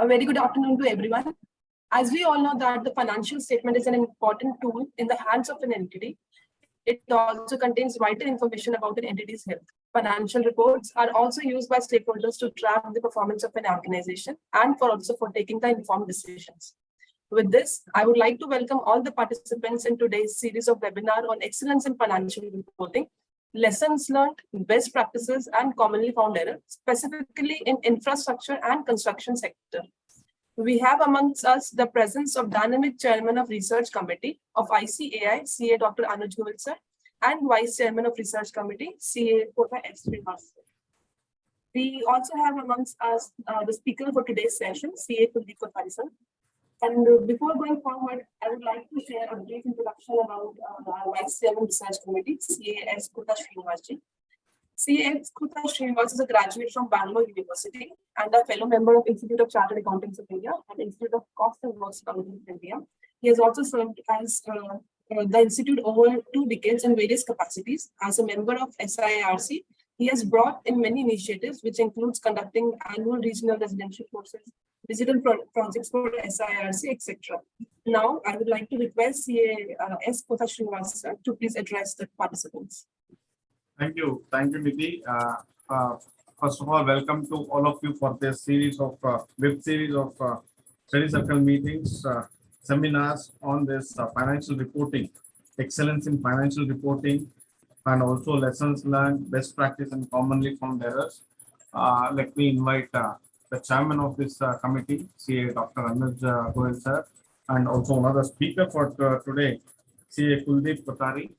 A very good afternoon to everyone. As we all know that the financial statement is an important tool in the hands of an entity. It also contains vital information about an entity's health. Financial reports are also used by stakeholders to track the performance of an organization and for taking the informed decisions. With this, I would like to welcome all the participants in today's series of webinar on excellence in financial reporting, lessons learned, best practices, and commonly found errors, specifically in infrastructure and construction sector. We have amongst us the presence of Dynamic Chairman of Research Committee of ICAI, CA Dr. Anuj Goel sir, and Vice Chairman of Research Committee, CA Kota S. Srinivas. We also have amongst us the speaker for today's session, CA Kuldeep Kothari sir. And before going forward, I would like to share a brief introduction about our Vice Chairman Research Committee, CAS Kota Srinivas ji. CAS Kota Srinivas is a graduate from Bangalore University and a fellow member of Institute of Chartered Accountants of India and Institute of Cost and Works Accounting of India. He has also served as the Institute over 2 decades in various capacities. As a member of SIRC, he has brought in many initiatives, which includes conducting annual regional residential courses, digital projects for SIRC, etc. Now, I would like to request CAS Kota Srinivas sir to please address the participants. Thank you, Nidhi. First of all, welcome to all of you for this series of web series of study circle meetings, seminars on this financial reporting, excellence in financial reporting, and also lessons learned, best practice, and commonly found errors. Let me invite the chairman of this committee, CA Dr. Anuj Goel sir, and also another speaker for today, CA Kuldeep Kothari.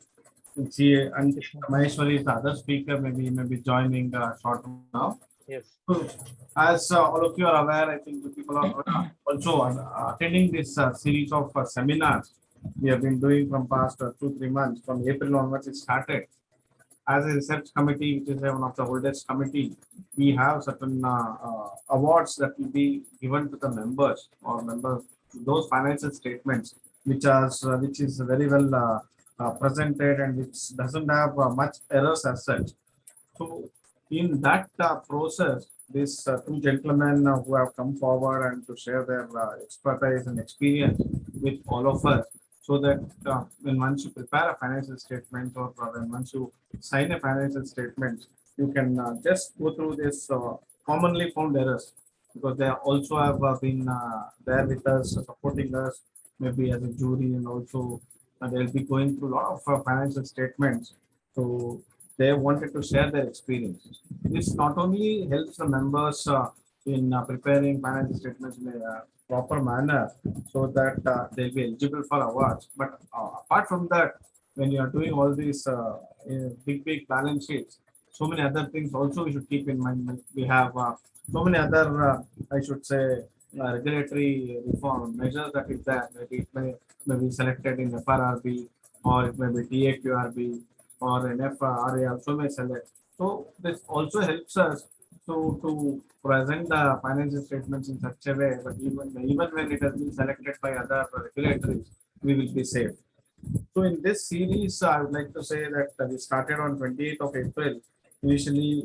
CA and Maheshwari is the other speaker, maybe joining shortly now. Yes. So, as all of you are aware, I think the people are also attending this series of seminars we have been doing from past 2-3 months. From April onwards, it started. As a research committee, which is one of the oldest committee, we have certain awards that will be given to the members or members those financial statements which is very well presented and which doesn't have much errors as such. So in that process, these 2 gentlemen who have come forward and to share their expertise and experience with all of us, so that when once you prepare a financial statement or when once you sign a financial statement, you can just go through this commonly found errors, because they also have been there with us, supporting us, maybe as a jury, and also they'll be going through a lot of financial statements. So they wanted to share their experience. This not only helps the members in preparing financial statements in a proper manner, so that they'll be eligible for awards. But apart from that, when you are doing all these big balance sheets, so many other things also we should keep in mind. We have so many other, I should say, regulatory reform measures that is there. Maybe it may be selected in FRRB, or it may be TAQRB, or an FRA also may select. So this also helps us to present the financial statements in such a way that even when it has been selected by other regulatories, we will be safe. So in this series, I would like to say that we started on 28th of April. Initially,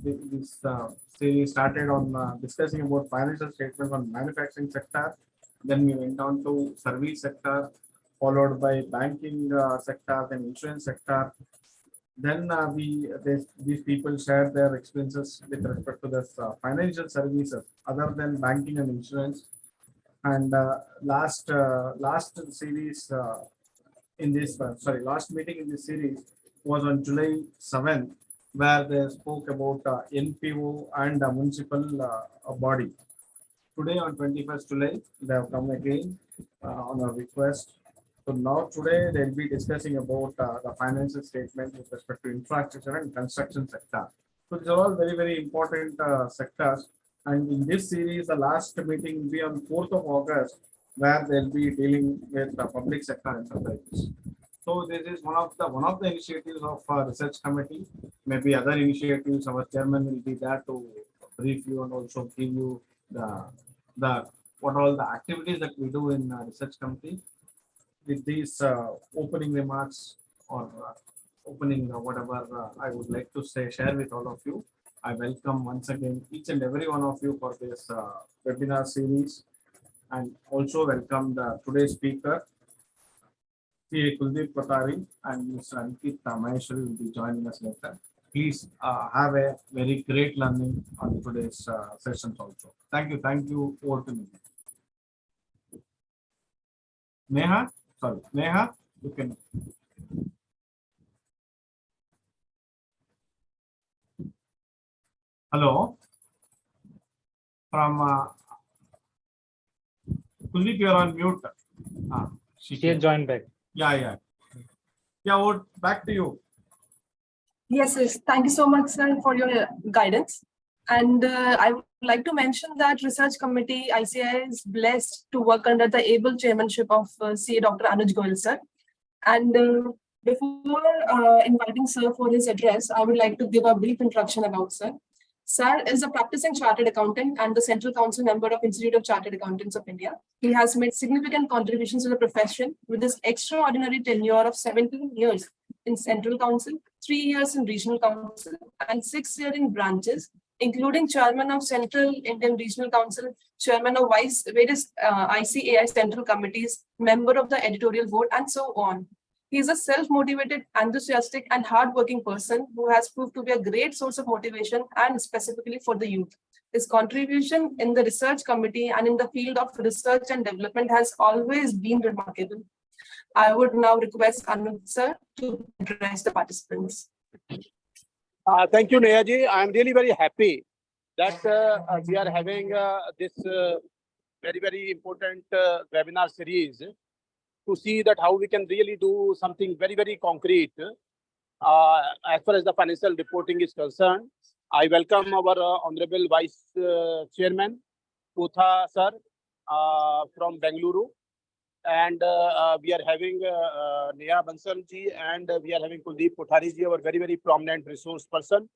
this series started on discussing about financial statements on manufacturing sector. Then we went on to service sector, followed by banking sector, then insurance sector. Then these people shared their experiences with respect to this financial services other than banking and insurance. And last series in this last meeting in this series was on July 7th, where they spoke about NPO and municipal body. Today on 21st July, they have come again on a request. So now today they'll be discussing about the financial statement with respect to infrastructure and construction sector. So these are all very important sectors. And in this series, the last meeting will be on 4th of August, where they'll be dealing with the public sector enterprises. So this is one of the initiatives of our research committee. Maybe other initiatives, our chairman will be there to brief you and also give you the what all the activities that we do in research committee. With these opening remarks or opening whatever I would like to share with all of you, I welcome once again each and every one of you for this webinar series, and also welcome the today's speaker, Sri Kuldeep Kothari and Mr. Ankit Maheshwari will be joining us later. Please have a very great learning on today's sessions also. Thank you. Thank you. Over to me. Neha, sorry, Neha, you can. Hello. From Kuldeep, you are on mute. She has joined back. Yeah. Over, back to you. Yes. Thank you so much, sir, for your guidance. And I would like to mention that Research Committee ICI is blessed to work under the able chairmanship of CA Dr. Anuj Goyal, sir. And before inviting sir for his address, I would like to give a brief introduction about sir. Sir is a practicing chartered accountant and the Central Council member of Institute of Chartered Accountants of India. He has made significant contributions to the profession with his extraordinary tenure of 17 years in Central Council, 3 years in Regional Council, and 6 years in branches, including chairman of Central Indian Regional Council, chairman of various ICAI Central Committees, member of the editorial board, and so on. He is a self-motivated, enthusiastic, and hardworking person who has proved to be a great source of motivation and specifically for the youth. His contribution in the research committee and in the field of research and development has always been remarkable. I would now request Anuj sir to address the participants. Thank you, Neha ji. I am really very happy that we are having this very, very important webinar series to see that how we can really do something very, very concrete as far as the financial reporting is concerned. I welcome our Honorable Vice Chairman, Kotha sir, from Bengaluru. And we are having Neha Bansal ji and we are having Kuldeep Kothari ji, our very, very prominent resource person.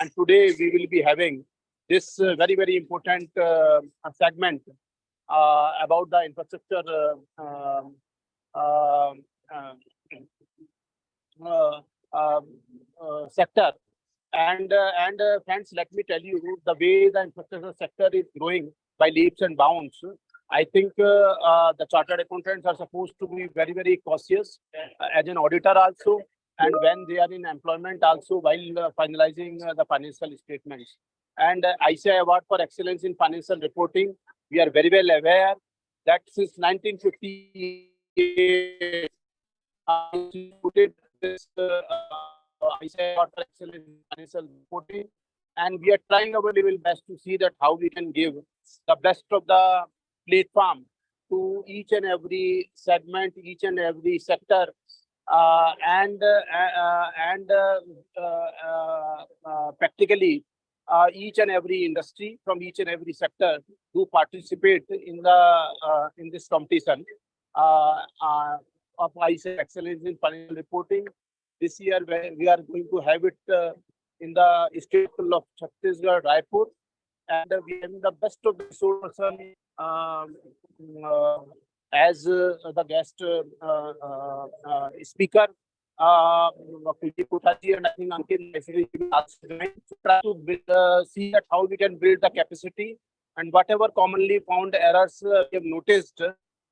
And today we will be having this very, very important segment about the infrastructure sector. And friends, let me tell you, the way the infrastructure sector is growing by leaps and bounds, I think the chartered accountants are supposed to be very, very cautious as an auditor also, and when they are in employment also while finalizing the financial statements. And ICI Award for Excellence in Financial Reporting, we are very well aware that since 1958, this ICI Award for Excellence in Financial Reporting, and we are trying our level best to see that how we can give the best of the platform to each and every segment, each and every sector, and practically each and every industry from each and every sector to participate in the in this competition of ICI Excellence in Financial Reporting. This year we are going to have it in the state of Chhattisgarh, Raipur, and we have the best of the resource person as the guest speaker, Kuldeep Kothari, and I think Ankit try to build, see that how we can build the capacity and whatever commonly found errors we have noticed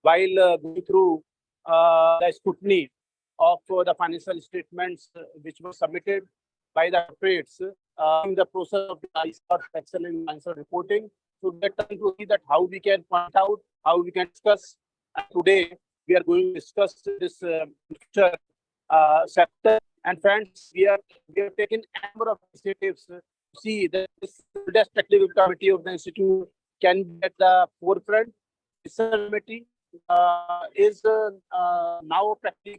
while going through the scrutiny of the financial statements which were submitted by the corporates in the process of the ICI Excellence in Financial Reporting. So we are trying to see that how we can point out, how we can discuss. And today we are going to discuss this future sector. And friends, we have taken a number of initiatives to see that this technical committee of the institute can be at the forefront. This committee is now practically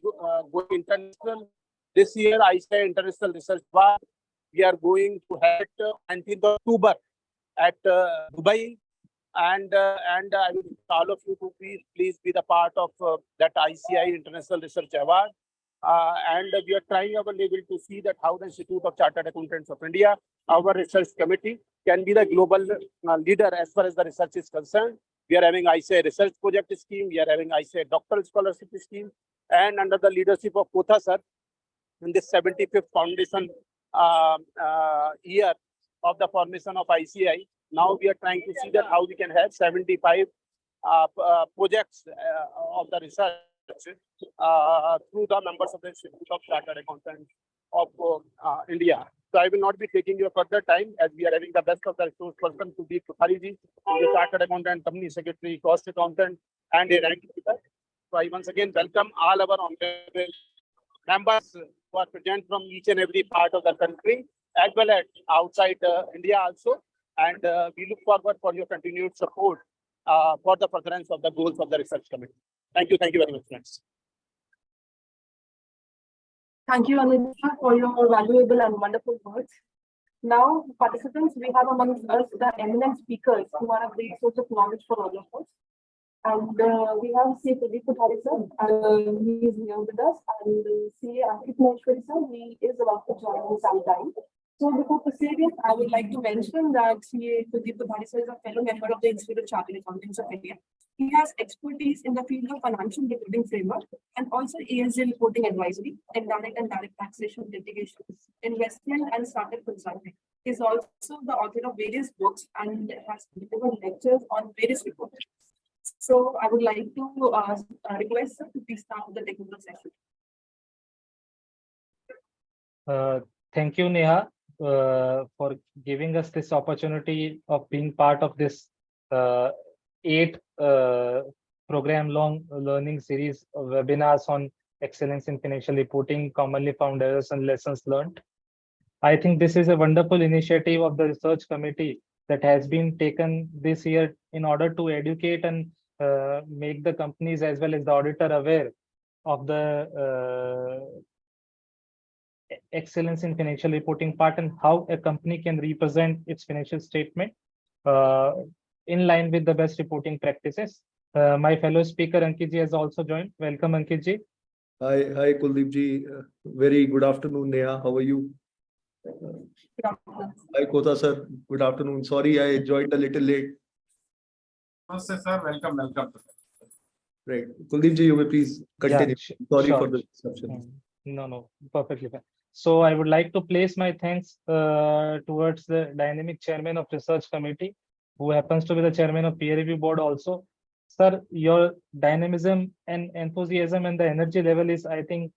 going international. This year, ICI International Research Award, we are going to have it 19th October at Dubai, and I will all of you to please be the part of that ICI International Research Award. And we are trying our level to see that how the Institute of Chartered Accountants of India, our research committee, can be the global leader as far as the research is concerned. We are having ICI Research Project Scheme, we are having ICI Doctoral Scholarship Scheme, and under the leadership of Kotha sir, in this 75th foundation year, of the formation of ICI. Now we are trying to see that how we can have 75 projects of the research through the members of the Institute of Chartered Accountants of India. So I will not be taking your further time as we are having the best of the resource person to be Kothari ji, the Chartered Accountant, Company Secretary, Cost Accountant, and a rank keeper. So I once again welcome all our honorable members who are present from each and every part of the country, as well as outside India also. And we look forward for your continued support for the furtherance of the goals of the research committee. Thank you very much, friends. Thank you, Anusha, for your valuable and wonderful words. Now, participants, we have amongst us the eminent speakers who are a great source of knowledge for all of us. And we have C. Pradeep Kothari sir, and he is here with us, and C. Ankit Maheshwari sir, he is about to join in some time. So before proceeding, I would like to mention that C. Pradeep Kothari sir is a fellow member of the Institute of Chartered Accountants of India. He has expertise in the field of financial reporting framework and also ASJ reporting advisory, indirect and direct taxation, litigation, investment, and startup consulting. He is also the author of various books and has delivered lectures on various reports. So I would like to request sir to please start with the technical session. Thank you, Neha, for giving us this opportunity of being part of this 8 program-long learning series of webinars on excellence in financial reporting, commonly found errors and lessons learned. I think this is a wonderful initiative of the research committee that has been taken this year in order to educate and make the companies as well as the auditor aware of the excellence in financial reporting part and how a company can represent its financial statement in line with the best reporting practices. My fellow speaker Ankit ji has also joined. Welcome, Ankit ji. Hi, Kuldeep ji. Very good afternoon, Neha. How are you? Hi, Kotha sir. Good afternoon. Sorry, I joined a little late. Namaste, sir. Welcome. Right. Kuldeep ji, you may please continue. Sorry sure. for the disruption. No, perfectly fine. So I would like to place my thanks towards the dynamic chairman of research committee, who happens to be the chairman of peer review board also. Sir, your dynamism and enthusiasm and the energy level is, I think,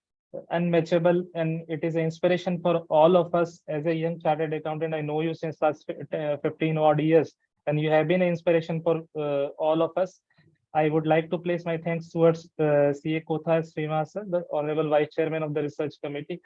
unmatchable, and it is an inspiration for all of us as a young chartered accountant. I know you since last 15 odd years, and you have been an inspiration for all of us. I would like to place my thanks towards CA Kothari Srinivas, the Honorable Vice Chairman of the Research Committee.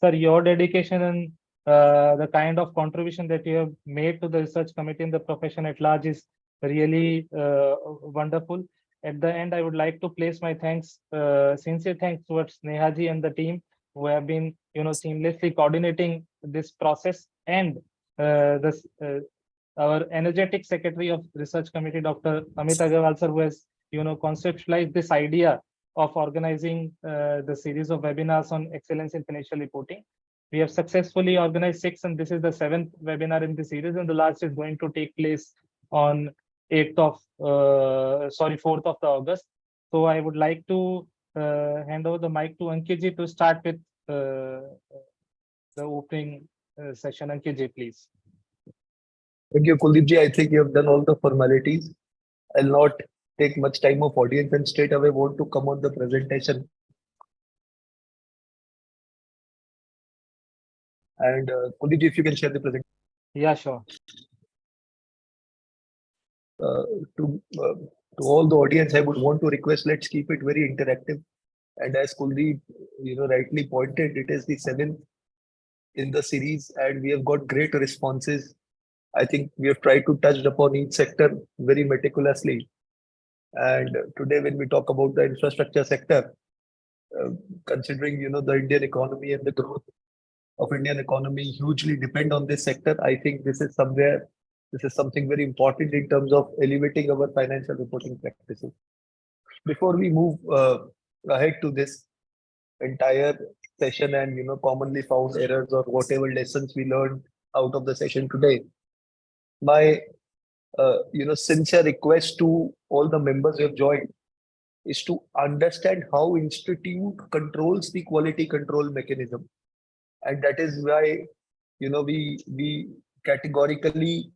Sir, your dedication and the kind of contribution that you have made to the Research Committee and the profession at large is really wonderful. At the end, I would like to place my thanks, sincere thanks towards Neha ji and the team who have been, seamlessly coordinating this process, and our energetic secretary of research committee, Dr. Amit Agarwal sir, who has conceptualized this idea of organizing the series of webinars on excellence in financial reporting. We have successfully organized 6, and this is the 7th webinar in the series, and the last is going to take place on 4th of August. So I would like to hand over the mic to Ankit ji to start with the opening session. Ankit ji, please. Thank you, Kuldeep ji. I think you have done all the formalities. I'll not take much time of audience and straight away want to come on the presentation. And Kuldeep ji, if you can share the presentation. Yeah, sure. To all the audience, I would want to request, let's keep it very interactive. And as Kuldeep, rightly pointed, it is the 7th in the series, and we have got great responses. I think we have tried to touch upon each sector very meticulously. And today, when we talk about the infrastructure sector, considering the Indian economy and the growth of Indian economy hugely depend on this sector, I think this is something very important in terms of elevating our financial reporting practices. Before we move ahead to this entire session and commonly found errors or whatever lessons we learned out of the session today, my sincere request to all the members who have joined is to understand how institute controls the quality control mechanism, and that is why we categorically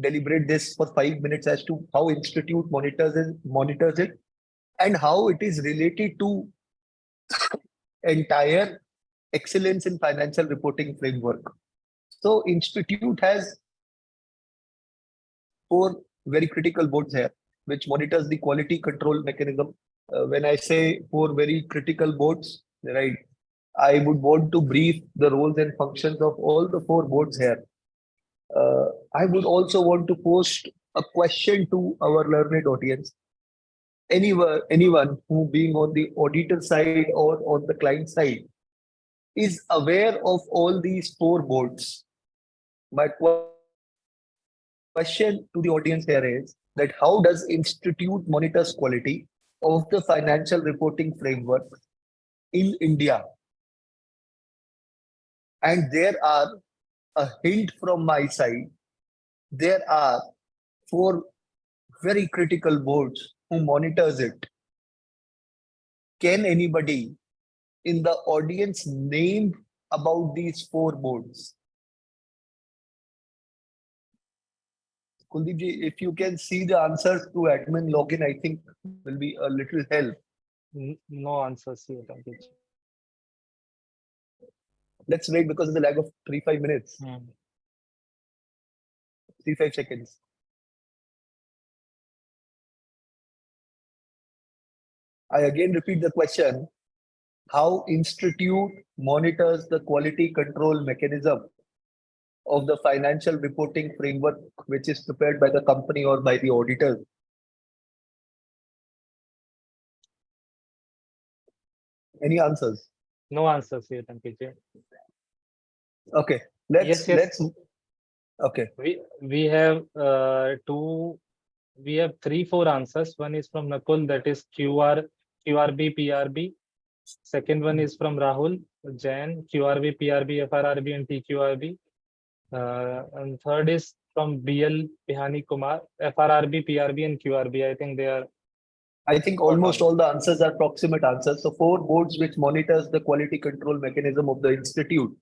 deliberate this for 5 minutes as to how institute monitors it and how it is related to entire excellence in financial reporting framework. So institute has 4 very critical boards here, which monitors the quality control mechanism. When I say 4 very critical boards, right, I would want to brief the roles and functions of all the 4 boards here. I would also want to post a question to our learned audience. Anyone who being on the auditor side or on the client side is aware of all these 4 boards. My question to the audience here is that how does institute monitors quality of the financial reporting framework in India? And there are a hint from my side. There are 4 very critical boards who monitors it. Can anybody in the audience name about these 4 boards? Kuldeep ji, if you can see the answers through admin login, I think will be a little help. No answers here, Ankit. Let's wait because of the lag of 3-5 minutes, 3-5 seconds. I again repeat the question. How institute monitors the quality control mechanism of the financial reporting framework, which is prepared by the company or by the auditors? Any answers? No answers here, Ankit. Okay, let's okay. We have 3-4 answers. One is from Nakul, that is QRB PRB. Second one is from Rahul Jain, QRB PRB FRRB and TQRB. And third is from BL Pihani Kumar, FRRB PRB and QRB. I think they are. I think almost all the answers are proximate answers. So 4 boards which monitors the quality control mechanism of the institute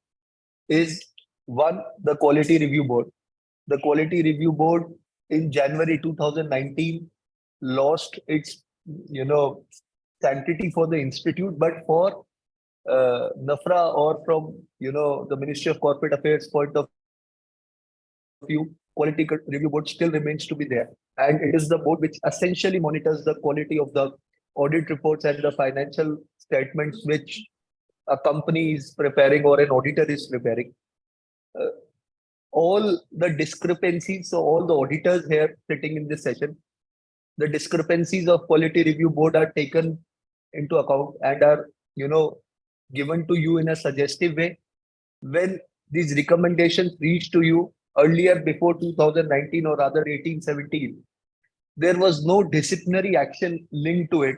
is 1, the quality review board. The quality review board in January 2019 lost its, sanctity for the institute, but for NAFRA or from, the Ministry of Corporate Affairs point of view, quality review board still remains to be there. And it is the board which essentially monitors the quality of the audit reports and the financial statements which a company is preparing or an auditor is preparing. All the discrepancies, so all the auditors here sitting in this session, the discrepancies of quality review board are taken into account and are, given to you in a suggestive way. When these recommendations reach to you earlier before 2019 or rather 18-17, there was no disciplinary action linked to it.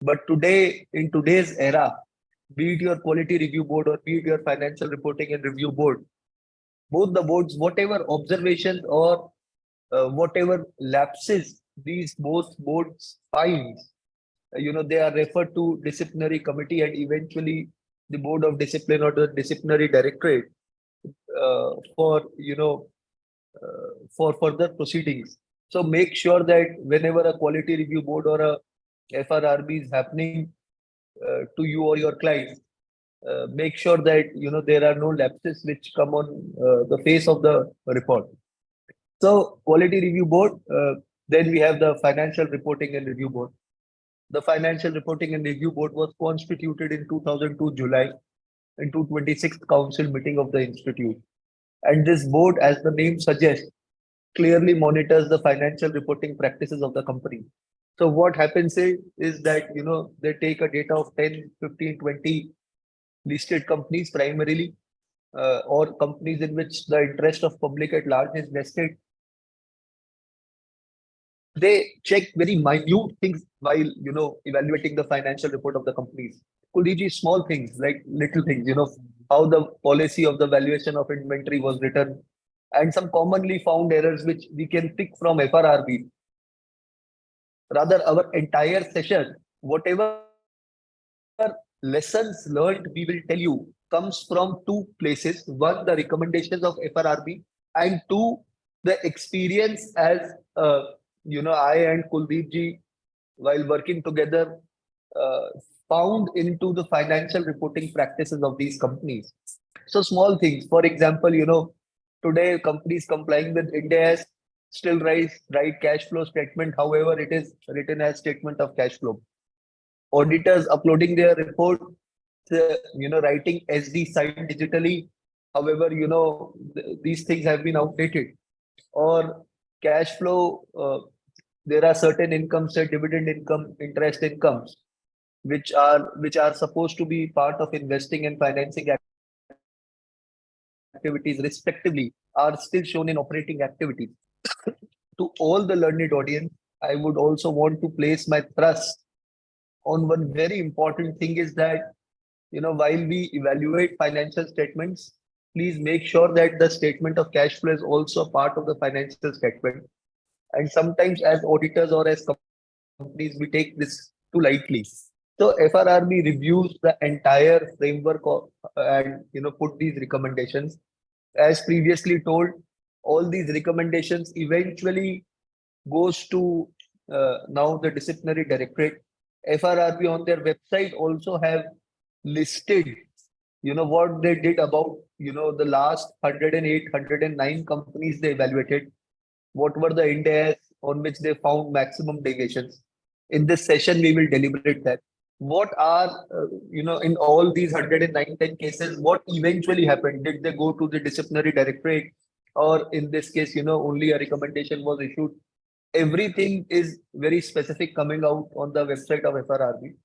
But today, in today's era, be it your quality review board or be it your financial reporting and review board, both the boards, whatever observations or whatever lapses these both boards find, they are referred to disciplinary committee and eventually the board of discipline or the disciplinary directorate for further proceedings. So make sure that whenever a quality review board or a FRRB is happening to you or your clients, make sure that there are no lapses which come on the face of the report. So quality review board, then we have the financial reporting and review board. The financial reporting and review board was constituted in 2002 July in 226th council meeting of the institute. And this board, as the name suggests, clearly monitors the financial reporting practices of the company. So what happens is that, they take a data of 10, 15, 20 listed companies primarily, or companies in which the interest of public at large is vested. They check very minute things while, evaluating the financial report of the companies. Could be small things, like little things, how the policy of the valuation of inventory was written, and some commonly found errors which we can pick from FRRB. Rather, our entire session, whatever lessons learned, we will tell you comes from two places. One, the recommendations of FRRB, and two, the experience as I and Kuldeep ji, while working together, uh, found into the financial reporting practices of these companies. So small things, for example, today companies complying with Ind AS still write cash flow statement. However, it is written as statement of cash flow. Auditors uploading their report, writing SD signed digitally. However, these things have been outdated. Or cash flow, there are certain incomes, say dividend income, interest incomes, which are supposed to be part of investing and financing activities respectively, are still shown in operating activities. To all the learned audience, I would also want to place my trust on one very important thing, is that, while we evaluate financial statements, please make sure that the statement of cash flow is also a part of the financial statement. And sometimes as auditors or as companies, we take this too lightly. So FRRB reviews the entire framework and put these recommendations. As previously told, all these recommendations eventually goes to now the disciplinary directorate. FRRB on their website also have listed what they did about the last 108, 109 companies they evaluated. What were the Ind AS on which they found maximum deviations? In this session, we will deliberate that. What are, in all these 109, 10 cases, what eventually happened? Did they go to the disciplinary directorate? Or in this case, only a recommendation was issued? Everything is very specific coming out on the website of FRRB.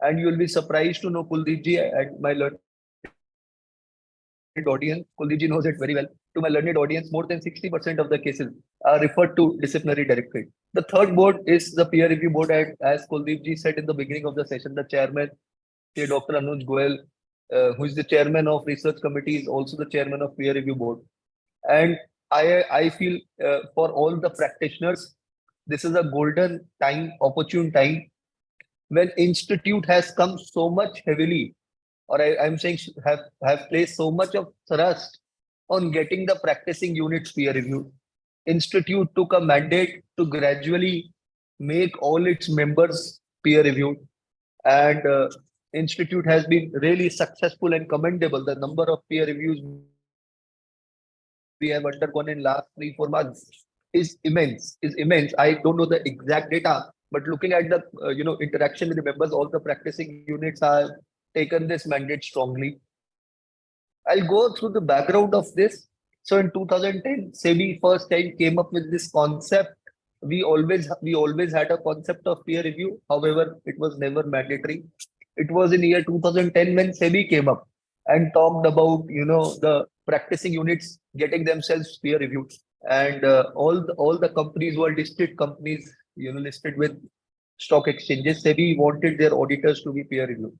And you will be surprised to know, Kuldeep ji and my learned audience, Kuldeep ji knows it very well. To my learned audience, more than 60% of the cases are referred to disciplinary directorate. The third board is the peer review board, and as Kuldeep ji said in the beginning of the session, the chairman, Dr. Anuj Goel, who is the chairman of research committee, is also the chairman of peer review board. And I feel for all the practitioners, this is a golden time, opportune time, when institute has come so much heavily, or I'm saying have placed so much of thrust on getting the practicing units peer reviewed. Institute took a mandate to gradually make all its members peer reviewed, and institute has been really successful and commendable. The number of peer reviews we have undergone in last 3-4 months is immense. I don't know the exact data, but looking at the interaction with the members, all the practicing units have taken this mandate strongly. I'll go through the background of this. So in 2010, SEBI first time came up with this concept. We always had a concept of peer review. However, it was never mandatory. It was in year 2010 when SEBI came up and talked about the practicing units getting themselves peer reviewed, and all the companies were listed companies listed with stock exchanges. SEBI wanted their auditors to be peer reviewed.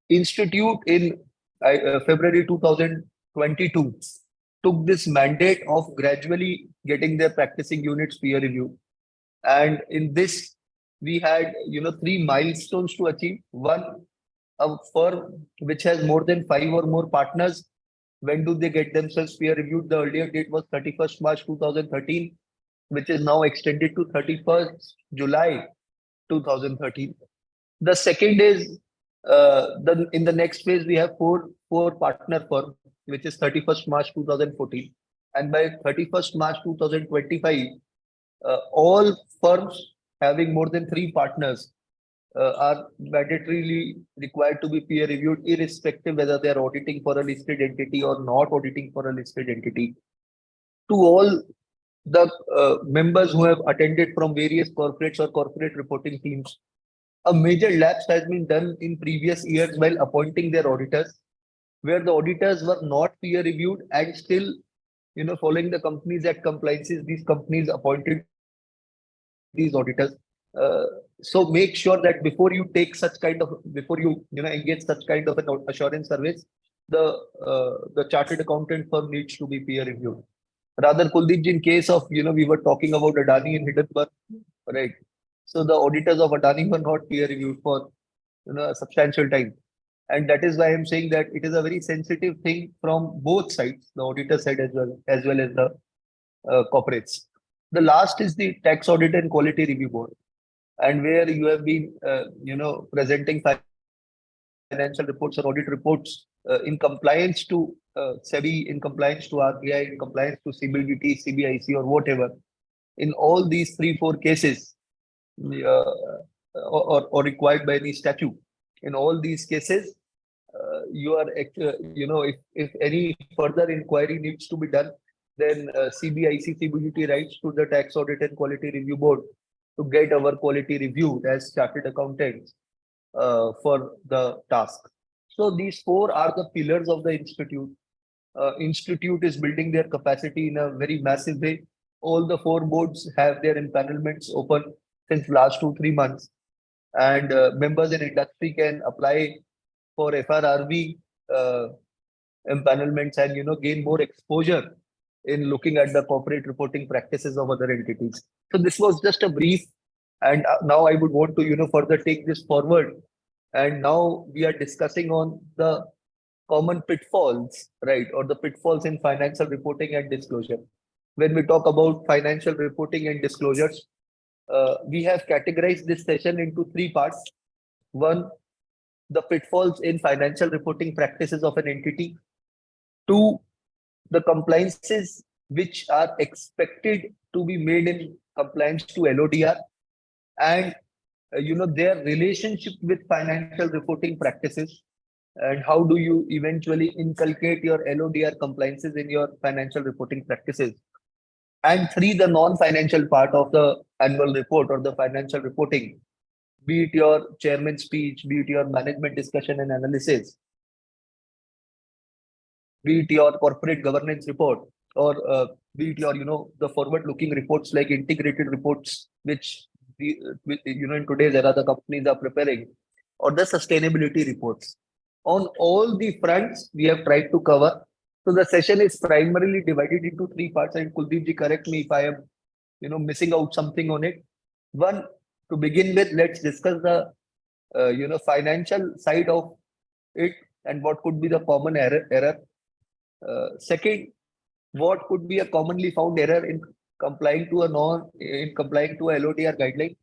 Institute in February 2022 took this mandate of gradually getting their practicing units peer reviewed, and in this we had 3 milestones to achieve. One, a firm which has more than 5 or more partners, when do they get themselves peer reviewed? The earlier date was 31st March 2013, which is now extended to 31st July 2013. The second is in the next phase we have four partner firm, which is 31st March 2014, and by 31st March 2025, all firms having more than 3 partners are mandatorily required to be peer reviewed, irrespective whether they are auditing for a listed entity or not auditing for a listed entity. To all the members who have attended from various corporates or corporate reporting teams, a major lapse has been done in previous years while appointing their auditors, where the auditors were not peer reviewed, and still, following the Companies Act compliances, these companies appointed these auditors. So make sure that before you engage such kind of an assurance service, the chartered accountant firm needs to be peer reviewed. Rather, Kuldeep ji, in case of we were talking about Adani and Hindenburg, right? So the auditors of Adani were not peer reviewed for a substantial time, And that is why I'm saying that it is a very sensitive thing from both sides, the auditor side as well as the corporates. The last is the Tax Audit and Quality Review Board, and where you have been, presenting financial reports or audit reports in compliance to SEBI, in compliance to RBI, in compliance to CBDT, CBIC, or whatever. In all these 3-4 cases, or required by any statute, in all these cases, you are, if any further inquiry needs to be done, then CBIC, CBDT writes to the Tax Audit and Quality Review Board to get our quality reviewed as chartered accountants for the task. So these 4 are the pillars of the institute. Institute is building their capacity in a very massive way. All the 4 boards have their empanelments open since last 2-3 months, and members in industry can apply for FRRB empanelments and gain more exposure in looking at the corporate reporting practices of other entities. So this was just a brief, and now I would want to further take this forward. And now we are discussing on the common pitfalls, right, or the pitfalls in financial reporting and disclosure. When we talk about financial reporting and disclosures, we have categorized this session into 3 parts. 1, the pitfalls in financial reporting practices of an entity. 2, the compliances which are expected to be made in compliance to LODR, and their relationship with financial reporting practices, and how do you eventually inculcate your LODR compliances in your financial reporting practices. And 3, the non-financial part of the annual report or the financial reporting, be it your chairman's speech, be it your management discussion and analysis, be it your corporate governance report, or be it your, the forward-looking reports like integrated reports, which in today's era the companies are preparing, or the sustainability reports. On all the fronts, we have tried to cover. So the session is primarily divided into 3 parts, and Kuldeep ji, correct me if I am, missing out something on it. 1, to begin with, let's discuss the, financial side of it and what could be the common error. 2nd, what could be a commonly found error in complying to a LODR guideline,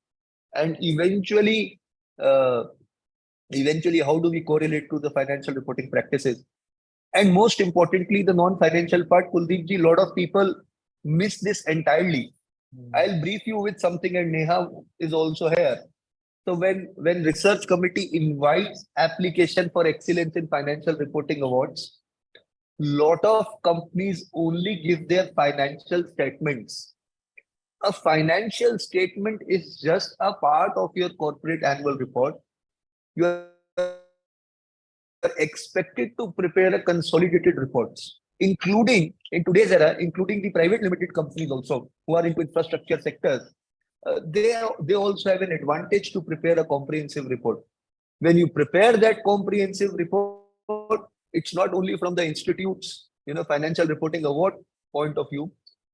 and eventually, how do we correlate to the financial reporting practices? And most importantly, the non-financial part, Kuldeep ji, a lot of people miss this entirely. I'll brief you with something, and Neha is also here. So when research committee invites application for excellence in financial reporting awards, lot of companies only give their financial statements. A financial statement is just a part of your corporate annual report. You are expected to prepare a consolidated reports, including, in today's era, including the private limited companies also who are into infrastructure sectors. They also have an advantage to prepare a comprehensive report. When you prepare that comprehensive report, it's not only from the institute's financial reporting award point of view,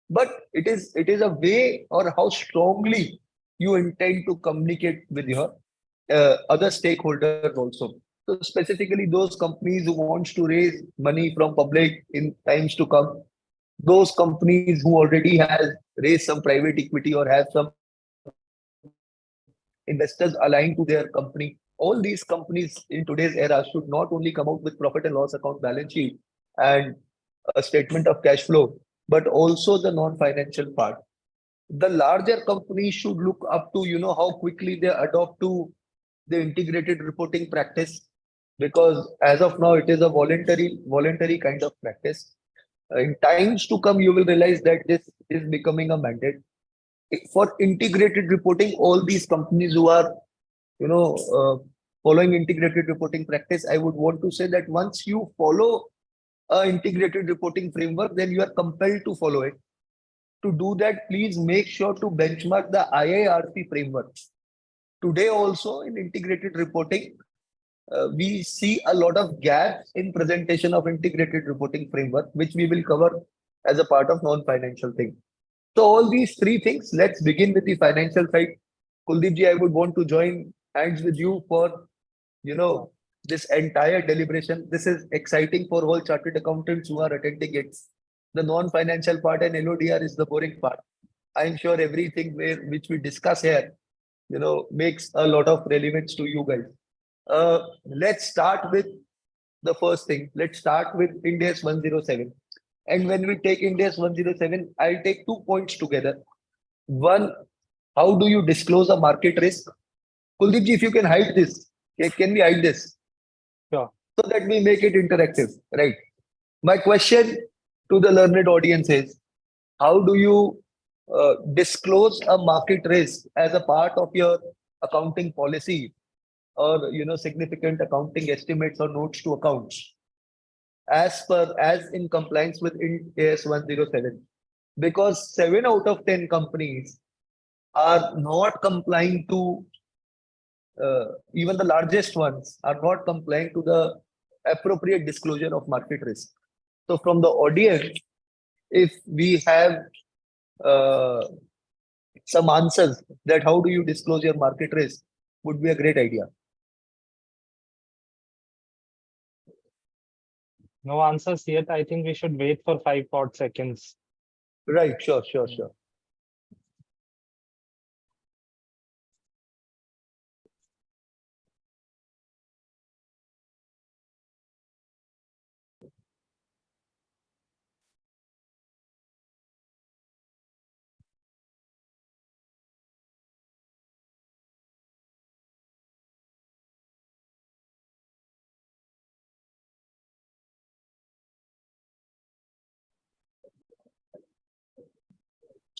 but it is a way or how strongly you intend to communicate with your other stakeholders also. So specifically those companies who wants to raise money from public in times to come, those companies who already has raised some private equity or have some investors aligned to their company. All these companies in today's era should not only come out with profit and loss account, balance sheet, and a statement of cash flow, but also the non-financial part. The larger companies should look up to how quickly they adopt to the integrated reporting practice, because as of now it is a voluntary kind of practice. In times to come, you will realize that this is becoming a mandate. For integrated reporting, all these companies who are following integrated reporting practice, I would want to say that once you follow a integrated reporting framework, then you are compelled to follow it. To do that, please make sure to benchmark the IIRC framework. Today also in integrated reporting, we see a lot of gaps in presentation of integrated reporting framework, which we will cover as a part of non-financial thing. So all these 3 things, let's begin with the financial side. Kuldeep ji, I would want to join hands with you for, this entire deliberation. This is exciting for all chartered accountants who are attending it. The non-financial part and LODR is the boring part. I'm sure everything which we discuss here, makes a lot of relevance to you guys. Let's start with the first thing. Let's start with Ind AS 107. And when we take Ind AS 107, I'll take 2 points together. One, how do you disclose a market risk? Kuldeep ji, if you can hide this, can we hide this? Sure. So that we make it interactive, right? My question to the learned audience is, how do you disclose a market risk as a part of your accounting policy or significant accounting estimates or notes to accounts as in compliance with Ind AS 107? Because 7 out of 10 companies are not complying to even the largest ones are not complying to the appropriate disclosure of market risk. So from the audience, if we have some answers that how do you disclose your market risk, would be a great idea. No answers yet. I think we should wait for 5 odd seconds. Right, sure.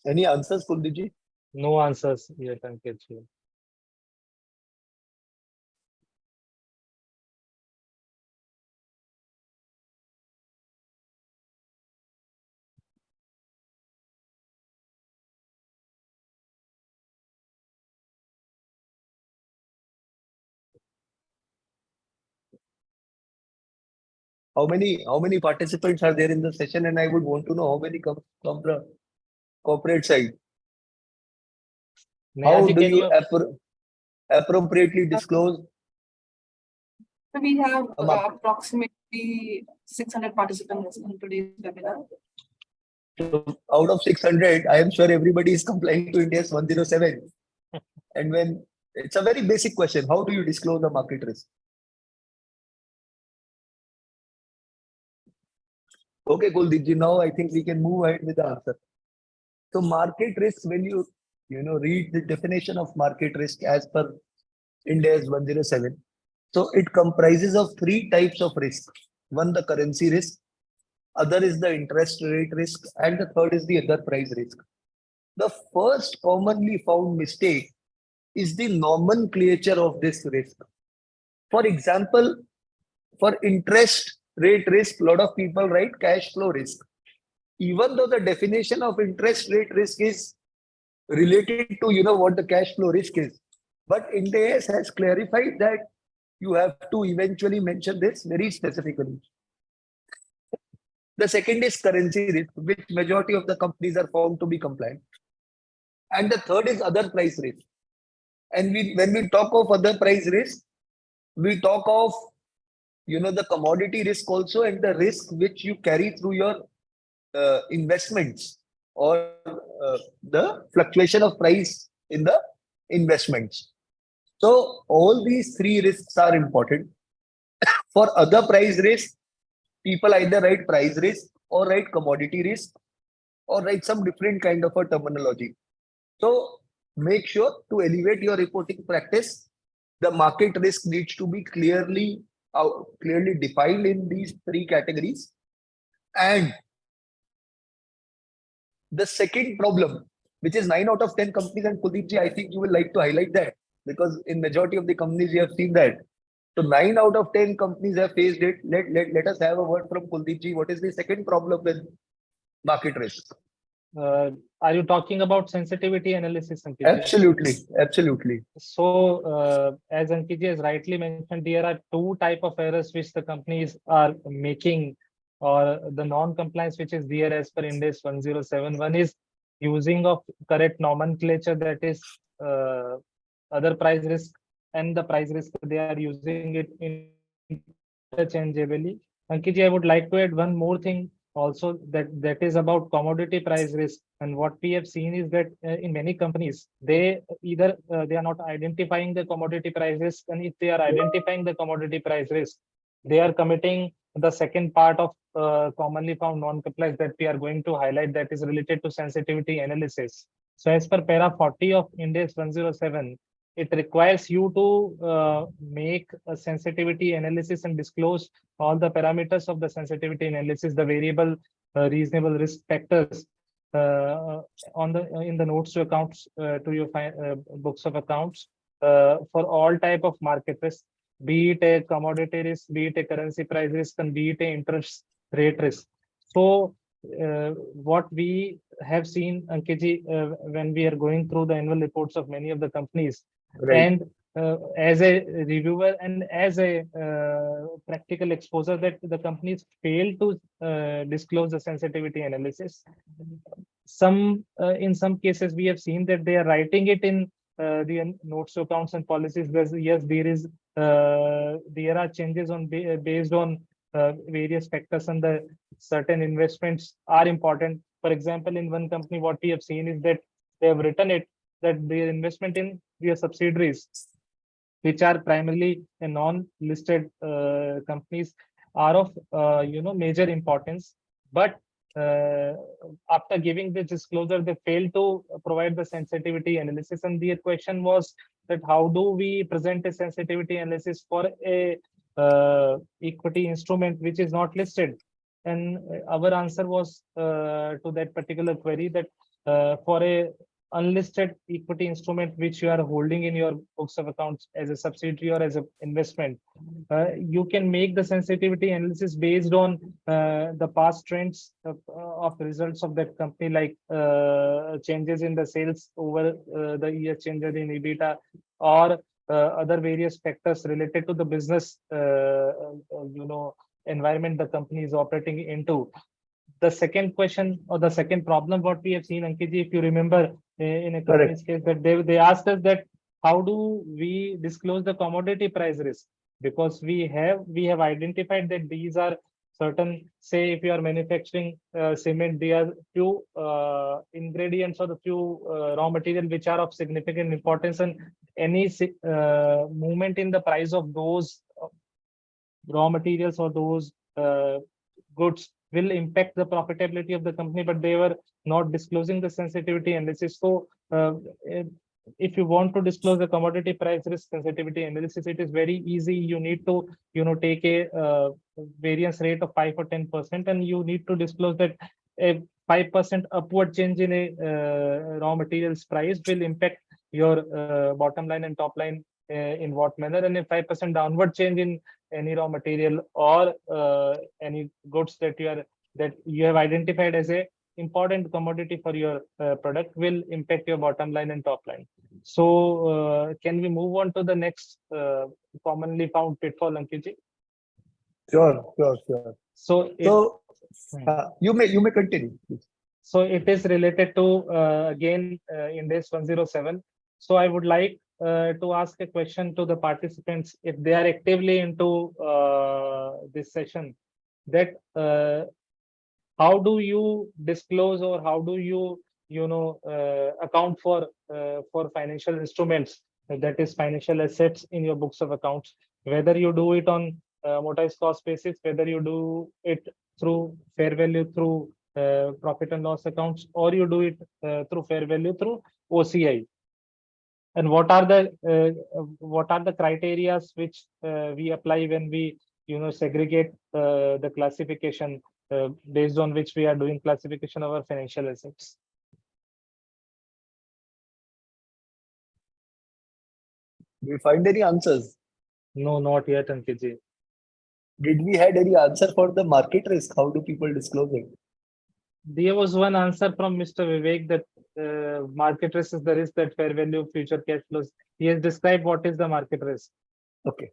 Any answers, Kuldeep ji? No answers yet, Ankit ji. How many participants are there in the session? And I would want to know how many come from the corporate side. Neha How ji, do can you appropriately disclose? So we have Mark. approximately 600 participants in today's webinar. So out of 600, I am sure everybody is complying to Ind AS 107. And when it's a very basic question, how do you disclose the market risk? Okay, Kuldeep ji, now I think we can move ahead with the answer. So market risk, when you read the definition of market risk as per Ind AS 107, so it comprises of 3 types of risk. One, the currency risk, other is the interest rate risk, and the third is the other price risk. The first commonly found mistake is the nomenclature of this risk. For example, for interest rate risk, a lot of people write cash flow risk. Even though the definition of interest rate risk is related to what the cash flow risk is, but Ind AS has clarified that you have to eventually mention this very specifically. The second is currency risk, which majority of the companies are found to be compliant. And the third is other price risk. And when we talk of other price risk, we talk of the commodity risk also, and the risk which you carry through your investments or the fluctuation of price in the investments. So all these 3 risks are important. For other price risk, people either write price risk or write commodity risk or write some different kind of a terminology. So make sure to elevate your reporting practice. The market risk needs to be clearly defined in these 3 categories. And the second problem, which is 9 out of 10 companies, and Kuldeep ji, I think you will like to highlight that, because in majority of the companies you have seen that. So 9 out of 10 companies have faced it. Let us have a word from Kuldeep ji. What is the second problem with market risk? Are you talking about sensitivity analysis, Ankit ji? Absolutely. So, as Ankit ji has rightly mentioned, there are 2 type of errors which the companies are making, or the non-compliance which is there as per Ind AS 107. One is using of correct nomenclature, that is other price risk, and the price risk they are using it in interchangeably. Ankit ji, I would like to add one more thing also that is about commodity price risk. And what we have seen is that in many companies, they either they are not identifying the commodity price risk, and if they are identifying the commodity price risk, they are committing the second part of commonly found non-compliance that we are going to highlight, that is related to sensitivity analysis. So as per para 40 of Ind AS 107, it requires you to make a sensitivity analysis and disclose all the parameters of the sensitivity analysis, the variable reasonable risk factors on the in the notes to accounts to your books of accounts for all type of market risk, be it a commodity risk, be it a currency price risk, and be it a interest rate risk. So what we have seen, Ankit, when we are going through the annual reports of many of the companies, Right. and as a reviewer and as a practical exposure, that the companies fail to disclose the sensitivity analysis. In some cases, we have seen that they are writing it in the notes to accounts and policies. Yes, there are changes on based on various factors, and the certain investments are important. For example, in one company, what we have seen is that they have written it that their investment in their subsidiaries, which are primarily a non-listed companies, are of major importance. But after giving the disclosure, they failed to provide the sensitivity analysis. And the question was that how do we present a sensitivity analysis for a equity instrument which is not listed? And our answer was to that particular query that for a unlisted equity instrument which you are holding in your books of accounts as a subsidiary or as an investment, you can make the sensitivity analysis based on the past trends of results of that company, like changes in the sales over the year, changes in EBITDA, or other various factors related to the business environment the company is operating into. The second question or the second problem what we have seen, Ankit, if you remember, in a company's case, that they asked us that how do we disclose the commodity price risk, because we have identified that these are certain, say if you are manufacturing cement, there are few ingredients or the few raw material which are of significant importance, and any movement in the price of those raw materials or those goods will impact the profitability of the company, but they were not disclosing the sensitivity analysis. So if you want to disclose the commodity price risk sensitivity analysis, it is very easy. You need to take a variance rate of 5 or 10%, and you need to disclose that a 5% upward change in a raw materials price will impact your bottom line and top line in what manner, and a 5% downward change in any raw material or any goods that you have identified as a important commodity for your product will impact your bottom line and top line. So can we move on to the next commonly found pitfall, Ankit? Sure. So You may continue, please. So it is related to again Ind AS 107. So I would like to ask a question to the participants, if they are actively into this session, that how do you disclose or how do you account for financial instruments, that is financial assets, in your books of accounts, whether you do it on amortized cost basis, whether you do it through fair value through profit and loss accounts, or you do it through fair value through OCI, and what are the criteria which we apply when we segregate the classification based on which we are doing classification of our financial assets? Do you find any answers? No, not yet, Ankit ji. Did we had any answer for the market risk? How do people disclose it? There was one answer from Mr. Vivek that market risk is the risk that fair value of future cash flows. He has described what is the market risk. Okay.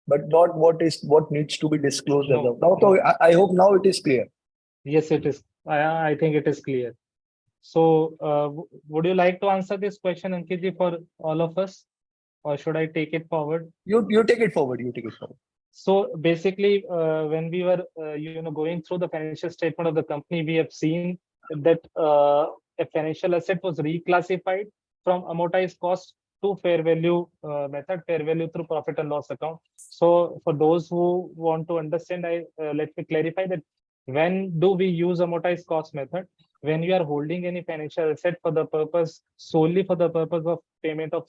But not what needs to be disclosed as No, of now. So I hope now it is clear. Yes, it is. I think it is clear. So would you like to answer this question, Ankit ji, for all of us? or should I take it forward? You take it forward. You take it forward. So basically, when we were going through the financial statement of the company, we have seen that a financial asset was reclassified from amortized cost to fair value method, fair value through profit and loss account. So for those who want to understand, let me clarify that when do we use amortized cost method? When you are holding any financial asset for the purpose, solely for the purpose of payment of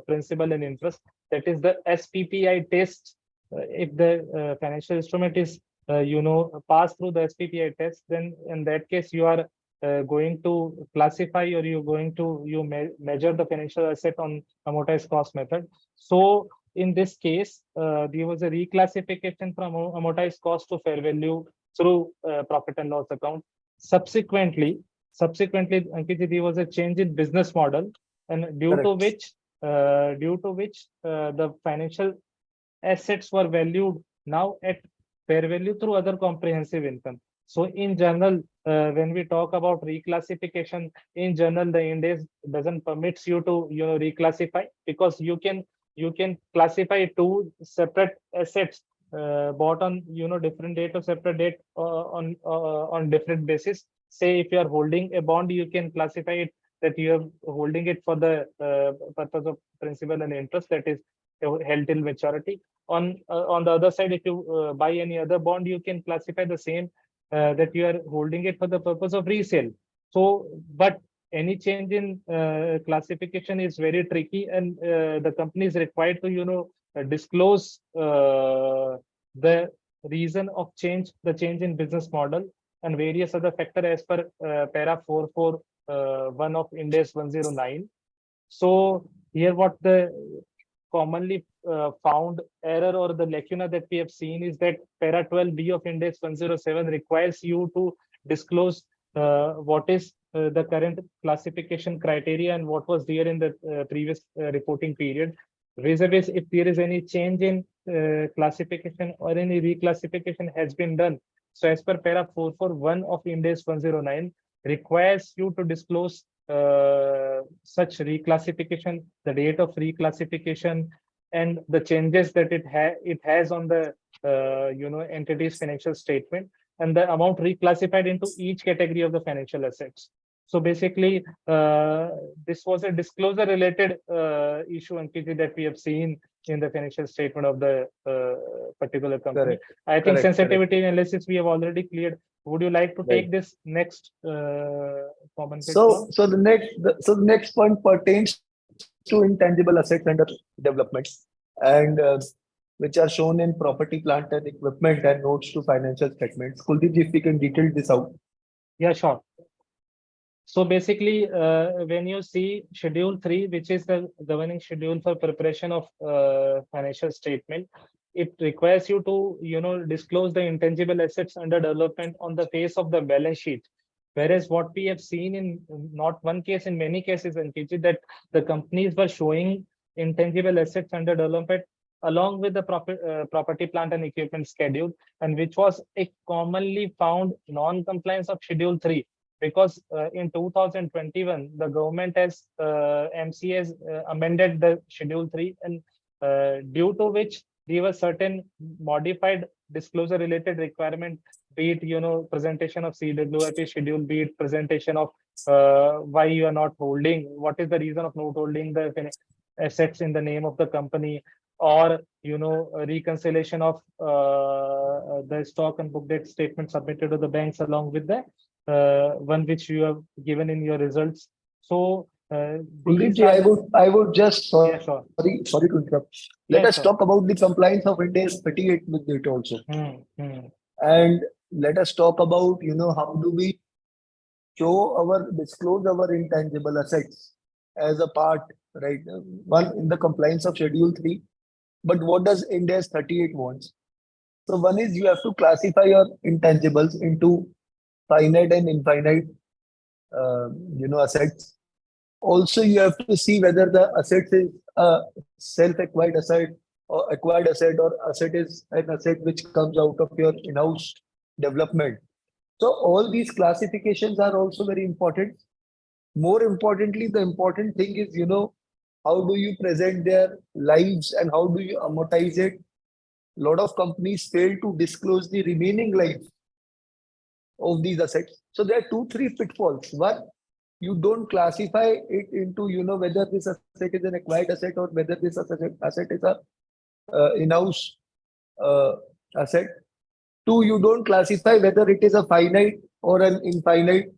principal and interest, that is the SPPI test. If the financial instrument is pass through the SPPI test, then in that case you are going to classify, or you're going to measure the financial asset on amortized cost method. So in this case, there was a reclassification from amortized cost to fair value through profit and loss account. Subsequently, Ankit, there was a change in business model, and due to which the financial assets were valued now at fair value through other comprehensive income. So in general, when we talk about reclassification, in general, the Ind AS doesn't permits you to reclassify, because you can classify two separate assets bought on different date or separate date on different basis. Say if you are holding a bond, you can classify it that you are holding it for the purpose of principal and interest, that is held till maturity. On the other side, if you buy any other bond, you can classify the same that you are holding it for the purpose of resale. So, but any change in classification is very tricky, and the company is required to disclose the reason of change, the change in business model, and various other factors as per para 441 of Ind AS 109. So here what the commonly found error or the lacuna that we have seen is that para 12B of Ind AS 107 requires you to disclose what is the current classification criteria and what was there in the previous reporting period. Vis-a-vis, if there is any change in classification or any reclassification has been done. So as per para 441 of Ind AS 109 requires you to disclose such reclassification, the date of reclassification, and the changes that it has on the entity's financial statement, and the amount reclassified into each category of the financial assets. So basically, this was a disclosure related issue, Ankit, that we have seen in the financial statement of the particular company. Correct. I think Correct, sensitivity analysis we have already cleared. Would you like to take Right. this next comment? So the next point pertains to intangible assets under development, and which are shown in property, plant and equipment and notes to financial statements. Kuldeep, if we can detail this out. Yeah, sure. So basically, when you see Schedule 3, which is the governing schedule for preparation of financial statement, it requires you to disclose the intangible assets under development on the face of the balance sheet. Whereas what we have seen in not one case, in many cases, Ankit, that the companies were showing intangible assets under development along with the property, plant and equipment schedule, and which was a commonly found non-compliance of Schedule 3. Because in 2021, the government has MCAs amended the Schedule 3, and due to which there were certain modified disclosure related requirement, be it presentation of CWIP schedule, be it presentation of why you are not holding, what is the reason of not holding the assets in the name of the company, or reconciliation of the stock and book debt statement submitted to the banks along with the one which you have given in your results. So Kuldeep ji, I would just sorry Yeah, sure. sorry to interrupt. Let Yeah, us sure. talk about the compliance of Ind AS 38 with it also. Hmm. And let us talk about, how do we disclose our intangible assets as a part, right? One, in the compliance of Schedule 3, but what does Ind AS 38 wants? So one is you have to classify your intangibles into finite and infinite, assets. Also, you have to see whether the asset is a self-acquired asset or acquired asset, or asset is an asset which comes out of your in-house development. So all these classifications are also very important. More importantly, the important thing is, how do you present their lives, and how do you amortize it? Lot of companies fail to disclose the remaining life of these assets. So there are 2, 3 pitfalls. One, you don't classify it into, whether this asset is an acquired asset or whether this asset is a in-house asset. Two, you don't classify whether it is a finite or an infinite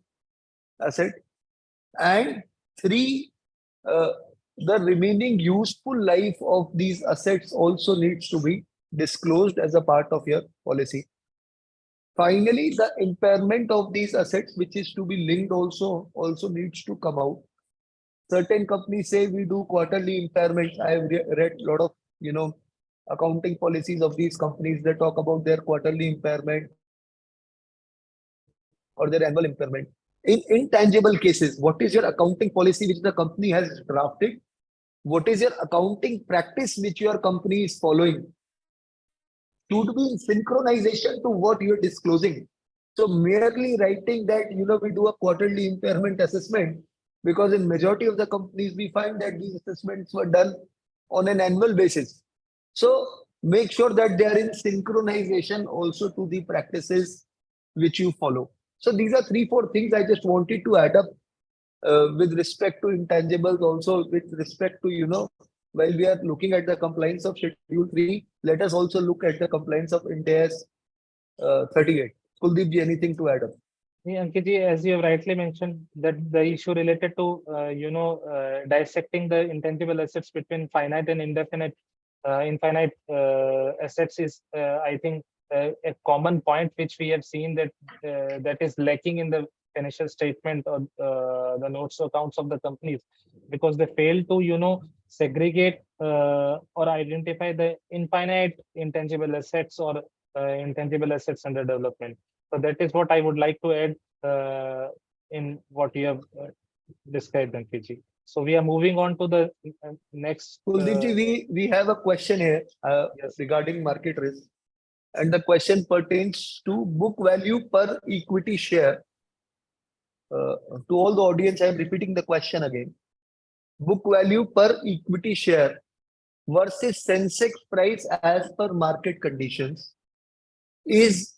asset. And three, the remaining useful life of these assets also needs to be disclosed as a part of your policy. Finally, the impairment of these assets, which is to be linked also needs to come out. Certain companies say we do quarterly impairments. I have read a lot of, accounting policies of these companies. They talk about their quarterly impairment or their annual impairment. In intangible cases, what is your accounting policy which the company has drafted? What is your accounting practice which your company is following? Should be in synchronization to what you're disclosing. So merely writing that, we do a quarterly impairment assessment, because in majority of the companies, we find that these assessments were done on an annual basis. So make sure that they are in synchronization also to the practices which you follow. So these are 3, 4 things I just wanted to add up with respect to intangibles, also with respect to, while we are looking at the compliance of Schedule 3, let us also look at the compliance of Ind AS 38. Kuldeep ji, anything to add up? Yeah, Ankit ji, as you have rightly mentioned, that the issue related to dissecting the intangible assets between finite and infinite assets is, I think, a common point which we have seen that that is lacking in the financial statement or the notes or accounts of the companies, because they fail to segregate or identify the infinite intangible assets or intangible assets under development. So that is what I would like to add in what you have described, Ankit ji. So we are moving on to the next. Kuldeep ji, we have a question here Yes. regarding market risk. And the question pertains to book value per equity share. To all the audience, I am repeating the question again. Book value per equity share versus Sensex price as per market conditions is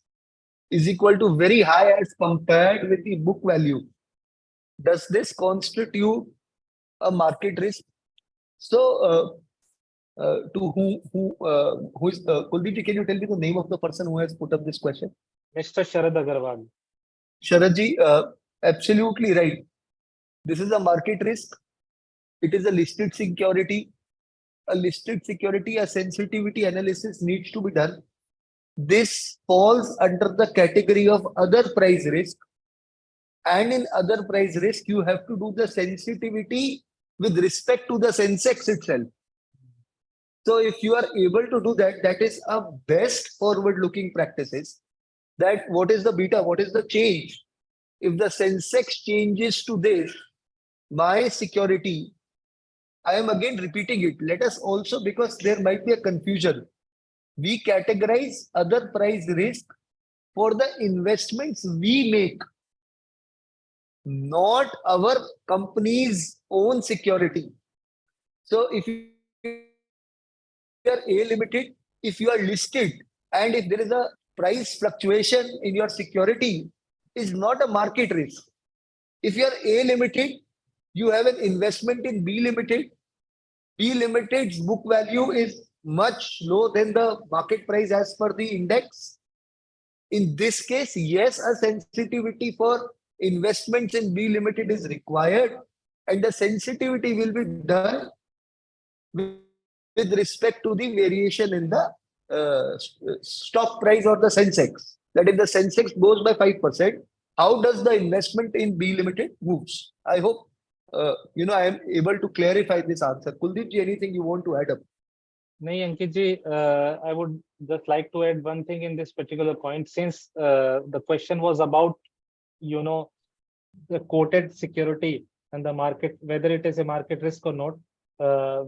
equal to very high as compared with the book value. Does this constitute a market risk? So, to who is Kuldeep ji, can you tell me the name of the person who has put up this question? Mr. Sharad Agarwal. Sharad ji, absolutely right. This is a market risk. It is a listed security. A listed security, a sensitivity analysis needs to be done. This falls under the category of other price risk. And in other price risk, you have to do the sensitivity with respect to the Sensex itself. So if you are able to do that, that is a best forward-looking practices. That what is the beta, what is the change? If the Sensex changes to this, my security, I am again repeating it. Let us also, because there might be a confusion, we categorize other price risk for the investments we make, not our company's own security. So if you are A Limited, if you are listed, and if there is a price fluctuation in your security, is not a market risk. If you are A Limited, you have an investment in B Limited. B Limited's book value is much lower than the market price as per the index. In this case, yes, a sensitivity for investments in B Limited is required, and the sensitivity will be done with respect to the variation in the stock price or the Sensex. That if the Sensex goes by 5%, how does the investment in B Limited moves? I hope I am able to clarify this answer. Kuldeep ji, anything you want to add up? No, Ankit ji, I would just like to add one thing in this particular point, since the question was about, the quoted security and the market, whether it is a market risk or not.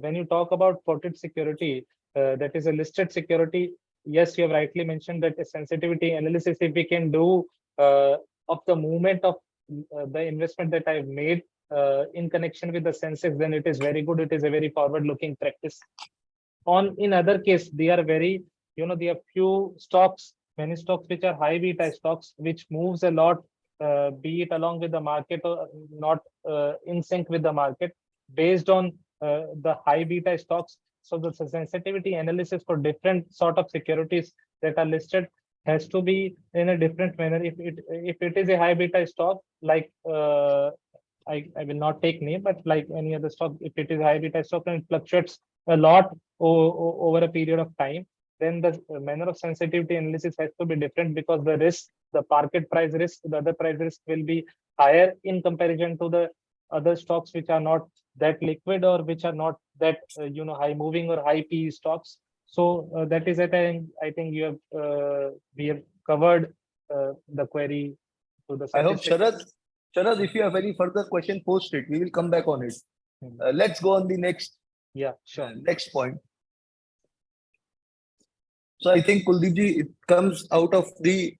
When you talk about quoted security, that is a listed security. Yes, you have rightly mentioned that a sensitivity analysis, if we can do of the movement of the investment that I've made in connection with the Sensex, then it is very good. It is a very forward-looking practice. In other case, they are very, there are few stocks, many stocks which are high beta stocks, which moves a lot, be it along with the market or not in sync with the market, based on the high beta stocks. So the sensitivity analysis for different sort of securities that are listed has to be in a different manner. If it is a high beta stock, like I will not take name, but like any other stock, if it is high beta stock and it fluctuates a lot over a period of time, then the manner of sensitivity analysis has to be different, because the risk, the market price risk, the other price risk will be higher in comparison to the other stocks which are not that liquid or which are not that high moving or high PE stocks. So that is it. I think you have we have covered the query to the I hope satisfaction. Sharad, if you have any further question, post it. We will come back on it. Mhm. Let's go on the Yeah, sure. next point. So I think Kuldeepji, it comes out of the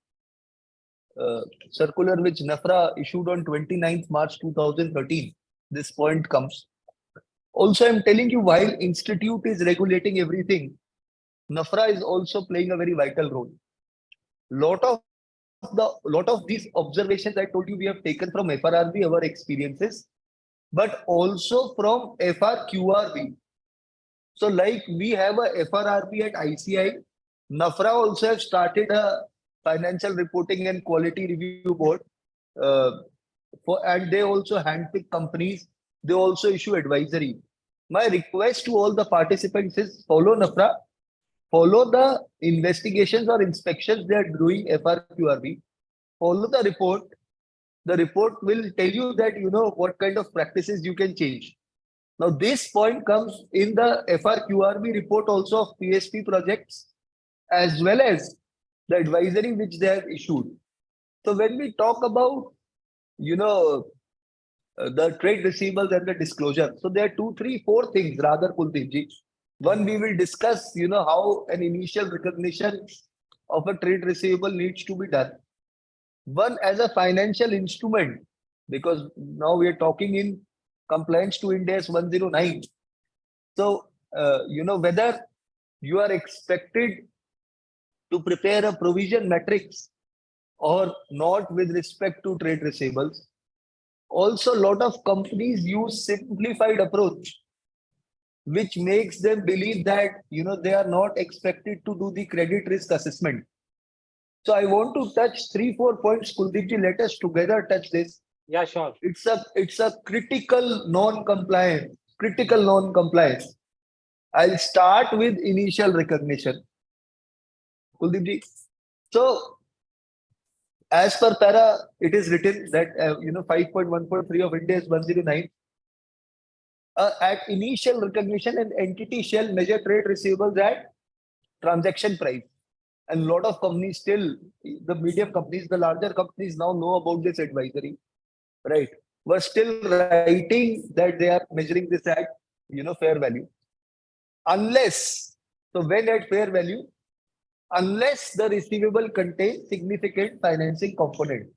circular which NAFRA issued on 29th March 2013. This point comes. Also, I'm telling you, while institute is regulating everything, NAFRA is also playing a very vital role. Lot of these observations I told you we have taken from FRRB, our experiences, but also from FRQRB. So like we have a FRRB at ICI, NAFRA also have started a financial reporting and quality review board, and they also handpick companies. They also issue advisory. My request to all the participants is follow NAFRA, follow the investigations or inspections they are doing FRQRB, follow the report. The report will tell you that what kind of practices you can change. Now this point comes in the FRQRB report also of PSP projects, as well as the advisory which they have issued. So when we talk about the trade receivables and the disclosure, so there are 2, 3, 4 things rather, Kuldeepji. One, we will discuss how an initial recognition of a trade receivable needs to be done. One, as a financial instrument, because now we are talking in compliance to Ind AS 109. So whether you are expected to prepare a provision matrix or not with respect to trade receivables. Also, a lot of companies use simplified approach, which makes them believe that they are not expected to do the credit risk assessment. So I want to touch 3, 4 points. Kuldeepji, let us together touch this. Yeah, sure. It's a critical non-compliance. I'll start with initial recognition. Kuldeepji. So as per para, it is written that 5.1.3 of Ind AS 109. At initial recognition, an entity shall measure trade receivables at transaction price. And a lot of companies still, the medium companies, the larger companies now know about this advisory, right? We're still writing that they are measuring this at fair value. Unless, so when at fair value, unless the receivable contains significant financing component.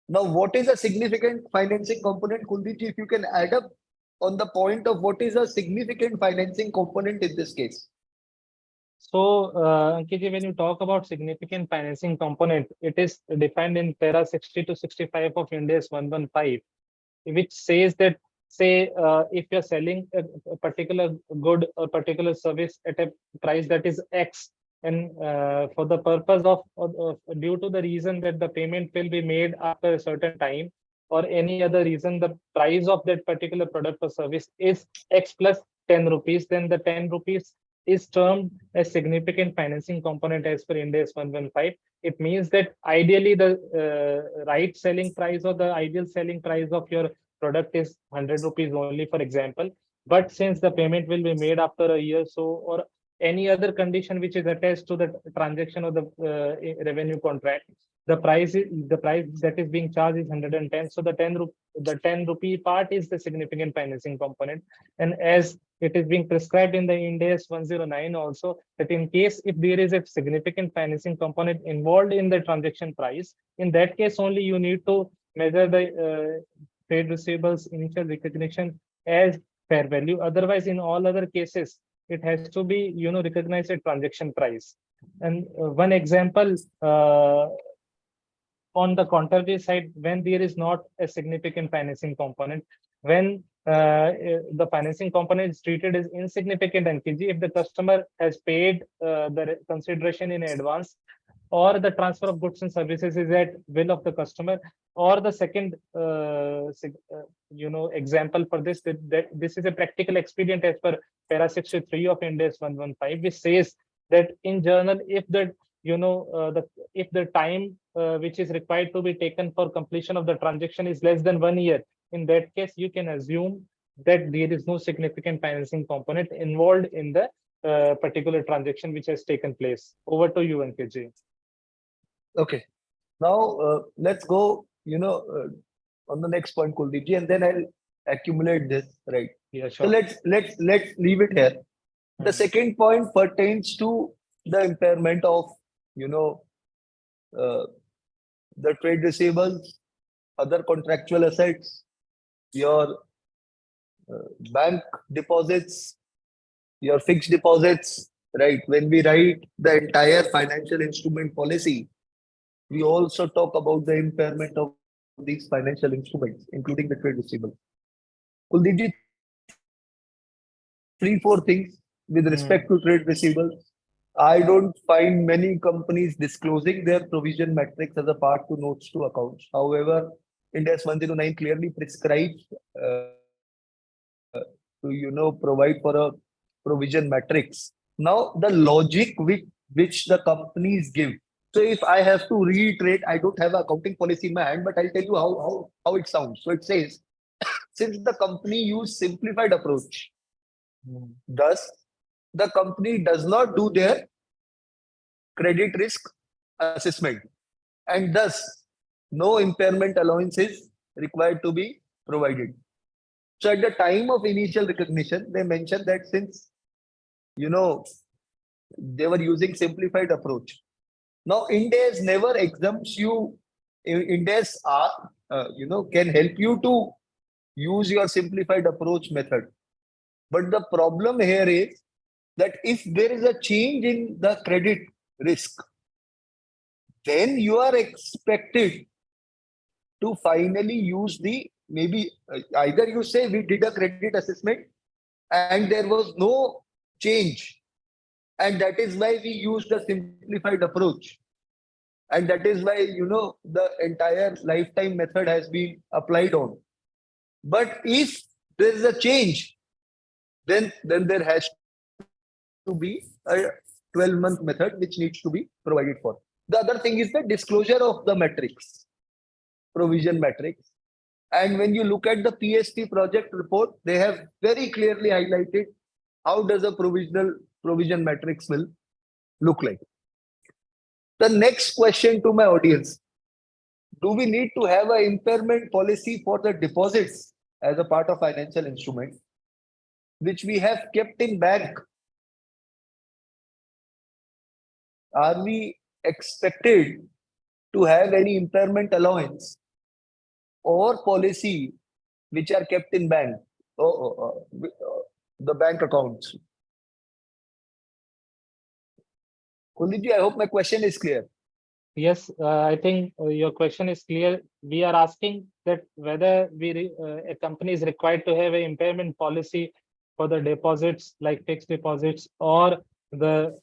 Now, what is a significant financing component? Kuldeepji, if you can add up on the point of what is a significant financing component in this case. So, Ankit, when you talk about significant financing component, it is defined in para 60 to 65 of Ind AS 115, which says that, say, if you're selling a particular good or particular service at a price that is X, and for the purpose of due to the reason that the payment will be made after a certain time, or any other reason, the price of that particular product or service is X plus 10 rupees, then the 10 rupees is termed a significant financing component as per Ind AS 115. It means that ideally the right selling price or the ideal selling price of your product is 100 rupees only, for example. But since the payment will be made after a year, so, or any other condition which is attached to the transaction or the revenue contract, the price that is being charged is 110. So the 10 rupee part is the significant financing component. And as it is being prescribed in the Ind AS 109 also, that in case if there is a significant financing component involved in the transaction price, in that case only you need to measure the trade receivables initial recognition as fair value. Otherwise, in all other cases, it has to be, recognized at transaction price. And one example, on the contrary side, when there is not a significant financing component, when the financing component is treated as insignificant NKG, if the customer has paid the consideration in advance, or the transfer of goods and services is at will of the customer, or the second, example for this, that this is a practical expedient as per para 63 of Ind AS 115, which says that in general, if the if the time which is required to be taken for completion of the transaction is less than 1 year, in that case, you can assume that there is no significant financing component involved in the particular transaction which has taken place. Over to you, NKG. Okay. Now let's go, on the next point, Kuldeep, and then I'll accumulate this, right? Yeah, So sure. let's leave it here. The Mhm. second point pertains to the impairment of, the trade receivables, other contractual assets, your bank deposits, your fixed deposits, right? When we write the entire financial instrument policy, we also talk about the impairment of these financial instruments, including the trade receivables. Kuldeep, 3-4 things with respect to trade receivables. I don't find many companies disclosing their provision metrics as a part to notes to accounts. However, Ind AS 109 clearly prescribes to provide for a provision matrix. Now, the logic which the companies give. So if I have to reiterate, I don't have an accounting policy in my hand, but I'll tell you how it sounds. So it says, since the company use simplified approach, thus the company does not do their credit risk assessment, and thus no impairment allowance is required to be provided. So at the time of initial recognition, they mentioned that since they were using simplified approach. Now, Ind AS never exempts you. Ind AS can help you to use your simplified approach method. But the problem here is that if there is a change in the credit risk, then you are expected to finally use the either you say we did a credit assessment and there was no change, and that is why we used the simplified approach, and that is why the entire lifetime method has been applied on. But if there is a change, then there has to be a 12-month method which needs to be provided for. The other thing is the disclosure of the metrics, provision metrics. And when you look at the PST project report, they have very clearly highlighted how does a provision matrix will look like. The next question to my audience: do we need to have an impairment policy for the deposits as a part of financial instrument, which we have kept in bank? Are we expected to have any impairment allowance or policy which are kept in bank, the bank accounts? Kuldeep, I hope my question is clear. Yes, I think your question is clear. We are asking that whether a company is required to have an impairment policy for the deposits, like fixed deposits, or the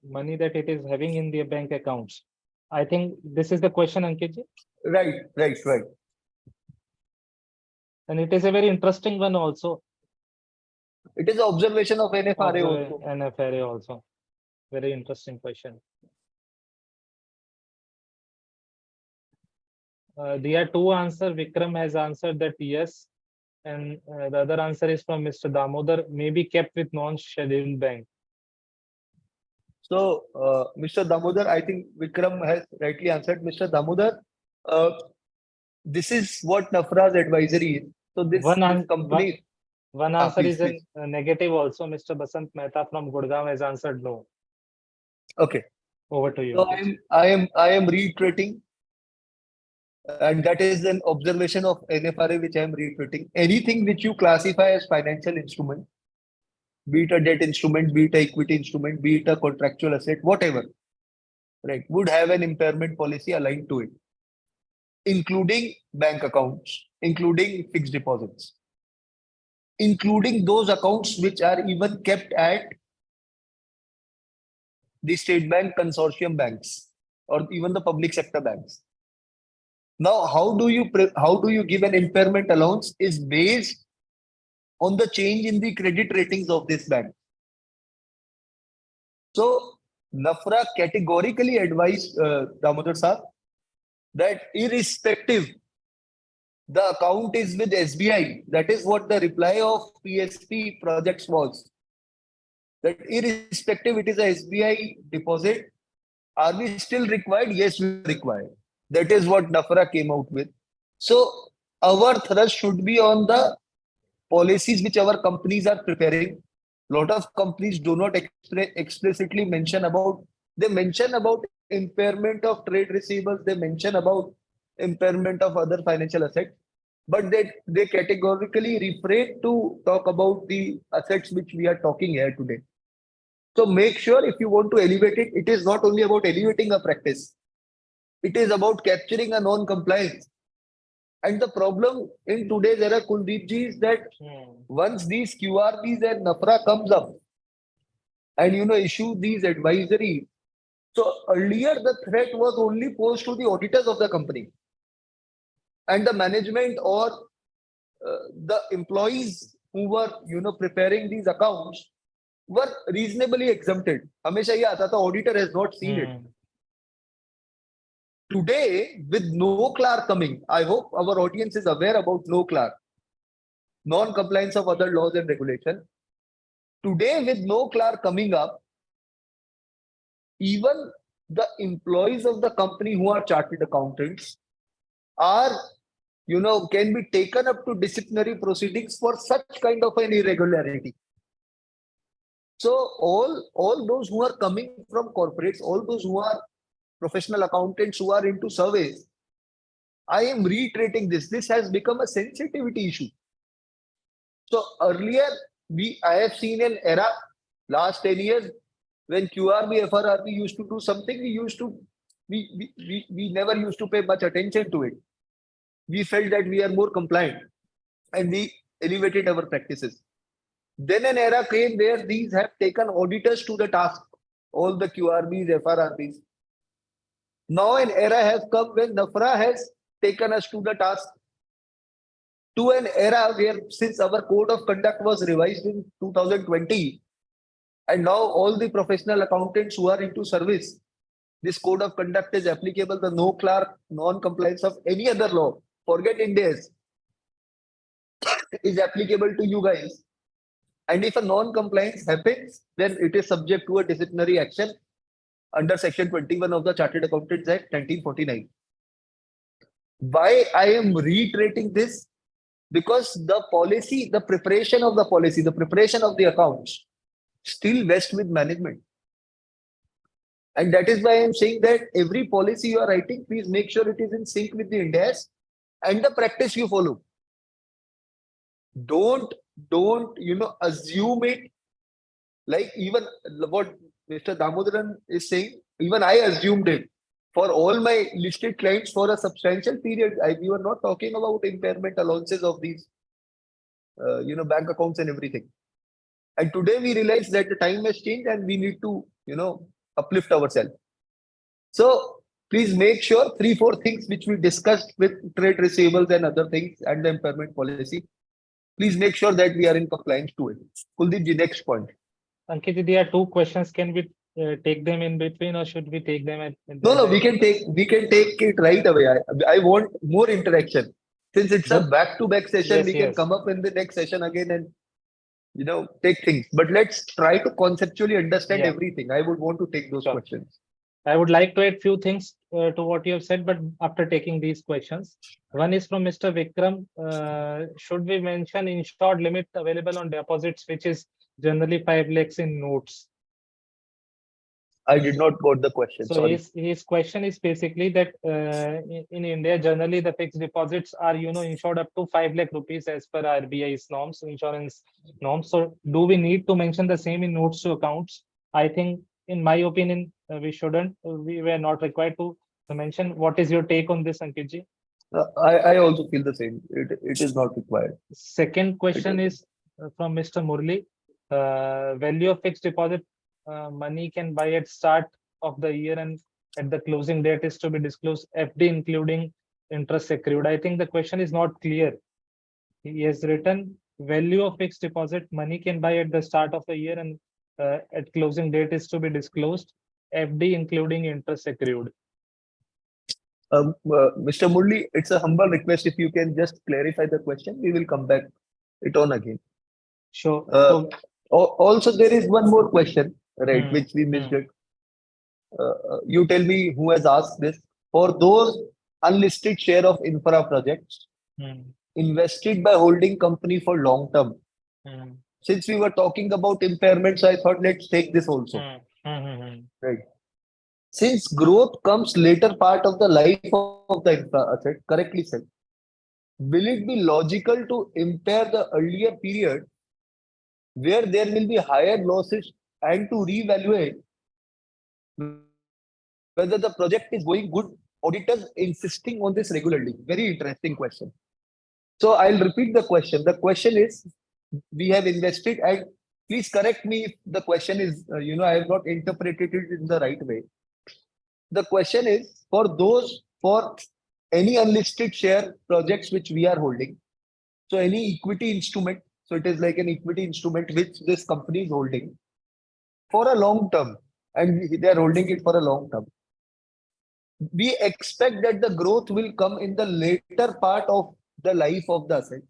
money that it is having in the bank accounts. I think this is the question, Ankit ji. Right. And it is a very interesting one also. It is an observation of NFRA also. NFRA also. Very interesting question. There are two answers. Vikram has answered that yes, and the other answer is from Mr. Damodar, may be kept with non-scheduled bank. So, Mr. Damodar, I think Vikram has rightly answered. Mr. Damodar, this is what NAFRA's advisory is. So this company. One answer please, is a negative also. Mr. Basant Mehta from Gurgaon has answered no. Okay. Over to you. So I am reiterating And that is an observation of NFRA, which I am reiterating. Anything which you classify as financial instrument, be it a debt instrument, be it a equity instrument, be it a contractual asset, whatever, right, would have an impairment policy aligned to it, including bank accounts, including fixed deposits, including those accounts which are even kept at the state bank consortium banks or even the public sector banks. Now, how do you give an impairment allowance is based on the change in the credit ratings of this bank. So NAFRA categorically advised Damodar Sir that irrespective the account is with SBI, that is what the reply of PSP projects was. That irrespective it is a SBI deposit, are we still required? Yes, we are required. That is what NAFRA came out with. So our thrust should be on the policies which our companies are preparing. Lot of companies do not explicitly mention about, they mention about impairment of trade receivables, they mention about impairment of other financial assets, but they categorically refrain to talk about the assets which we are talking here today. So make sure if you want to elevate it, it is not only about elevating a practice, it is about capturing a non-compliance. And the problem in today's era, Kuldeep ji, is that once these QRBs and NAFRA comes up and issue these advisories, so earlier the threat was only posed to the auditors of the company and the management or the employees who were preparing these accounts were reasonably exempted. Hamesha ye aata tha, auditor has not seen it. Today, with NOCLAR coming, I hope our audience is aware about NOCLAR, non-compliance of other laws and regulation. Today, with NOCLAR coming up, even the employees of the company who are chartered accountants are, can be taken up to disciplinary proceedings for such kind of an irregularity. So all those who are coming from corporates, all those who are professional accountants who are into surveys, I am reiterating this. This has become a sensitivity issue. So earlier, I have seen an era, last 10 years, when QRB, FRRB used to do something, we never used to pay much attention to it. We felt that we are more compliant and we elevated our practices. Then an era came where these have taken auditors to the task, all the QRBs, FRRBs. Now an era has come when NAFRA has taken us to the task, to an era where, since our code of conduct was revised in 2020, and now all the professional accountants who are into service, this code of conduct is applicable. The NOCLAR, non-compliance of any other law, forget India's, is applicable to you guys. And if a non-compliance happens, then it is subject to a disciplinary action under Section 21 of the Chartered Accountants Act 1949. Why I am reiterating this? Because the policy, the preparation of the policy, the preparation of the accounts still vests with management. And that is why I am saying that every policy you are writing, please make sure it is in sync with the Ind AS and the practice you follow. Don't assume it, like even what Mr. Damodaran is saying, even I assumed it for all my listed clients for a substantial period. We were not talking about impairment allowances of these bank accounts and everything. And today we realize that the time has changed and we need to uplift ourselves. So please make sure 3-4 things which we discussed with trade receivables and other things and the impairment policy, please make sure that we are in compliance to it. Kuldeep ji, next point. Ankit, there are 2 questions. Can we take them in between, or should we take them at? No, we can take it right away. I want more interaction. Since it's a back-to-back session, Yes, we can yes. come up in the next session again and take things. But let's try to conceptually understand Yeah. everything. I would want to take those Sure. questions. I would like to add few things to what you have said, but after taking these questions, one is from Mr. Vikram. Should we mention insured limit available on deposits, which is generally 5 lakhs in notes? I did not got the question. So Sorry. his question is basically that in India, generally the fixed deposits are, insured up to 5 lakh rupees as per RBI's norms, insurance norms. So do we need to mention the same in notes to accounts? I think, in my opinion, we shouldn't. We were not required to mention. What is your take on this, Ankit ji? I also feel the same. It is not required. Second question is from Mr. Murli. Value of fixed deposit money can buy at start of the year and at the closing date is to be disclosed, FD including interest accrued. I think the question is not clear. He has written value of fixed deposit money can buy at the start of the year and at closing date is to be disclosed, FD including interest accrued. Mr. Murli, it's a humble request. If you can just clarify the question, we will come back it on again. Sure. So, also, there is one more question, right, Hmm, which we missed hmm. it. You tell me who has asked this. For those unlisted share of infra projects invested by holding company for long term. Since we were talking about impairments, I thought let's take this also. Right. Since growth comes later part of the life of the infra asset, correctly said, will it be logical to impair the earlier period where there will be higher losses and to reevaluate whether the project is going good? Auditors insisting on this regularly. Very interesting question. So I'll repeat the question. The question is, we have invested, and please correct me if the question is, I have not interpreted it in the right way. The question is for any unlisted share projects which we are holding. So any equity instrument. So it is like an equity instrument which this company is holding for a long term, and they are holding it for a long term. We expect that the growth will come in the later part of the life of the asset.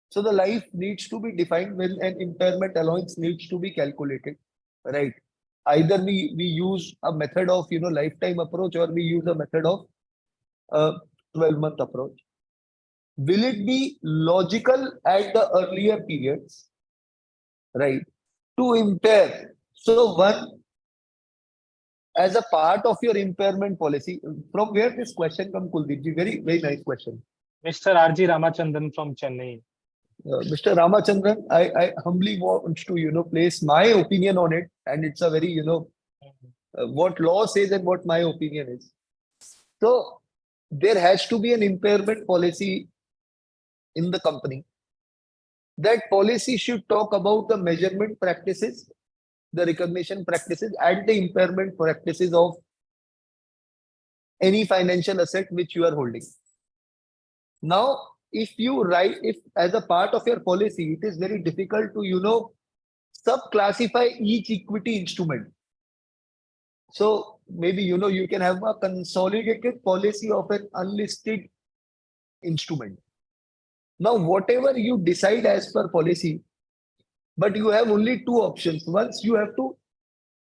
So the life needs to be defined when an impairment allowance needs to be calculated, right? Either we use a method of lifetime approach, or we use a method of 12-month approach. Will it be logical at the earlier periods, right, to impair? So one, as a part of your impairment policy, from where this question comes, Kuldeep ji? Very, very nice question. Mr. R.G. Ramachandran from Chennai. Mr. Ramachandran, I humbly want to, place my opinion on it. And it's a very, what law says and what my opinion is. So there has to be an impairment policy in the company. That policy should talk about the measurement practices, the recognition practices, and the impairment practices of any financial asset which you are holding. Now, if as a part of your policy, it is very difficult to, subclassify each equity instrument. So maybe, you can have a consolidated policy of an unlisted instrument. Now, whatever you decide as per policy, but you have only two options. Once you have to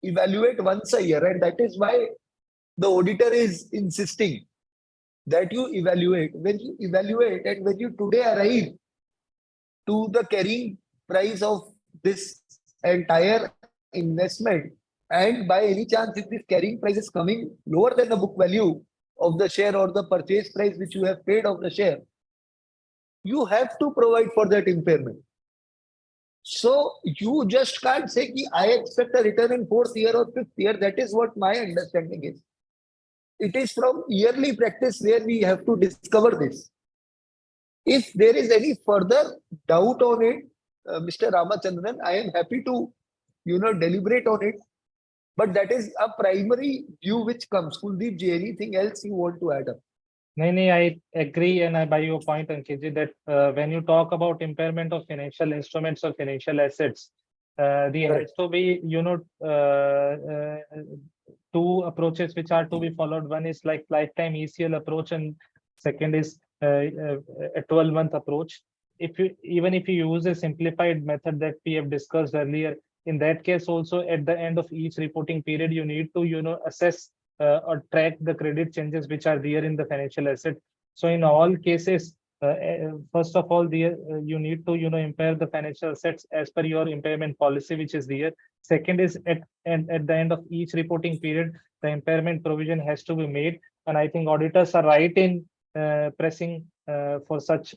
evaluate once a year, and that is why the auditor is insisting that you evaluate. When you evaluate and when you today arrive to the carrying price of this entire investment, and by any chance if this carrying price is coming lower than the book value of the share or the purchase price which you have paid of the share, you have to provide for that impairment. So you just can't say ki I expect a return in 4th year or 5th year. That is what my understanding is. It is from yearly practice where we have to discover this. If there is any further doubt on it, Mr. Ramachandran, I am happy to, deliberate on it. But that is a primary view which comes. Kuldeep ji, anything else you want to add up? No, I agree, and I buy your point, Ankit ji, that when you talk about impairment of financial instruments or financial assets, there has to be, two approaches which are to be followed. One is like lifetime ECL approach, and second is a 12-month approach. Even if you use a simplified method that we have discussed earlier, in that case also at the end of each reporting period, you need to assess or track the credit changes which are there in the financial asset. So in all cases, first of all, you need to, impair the financial assets as per your impairment policy, which is there. Second is at the end of each reporting period, the impairment provision has to be made. And I think auditors are right in pressing for such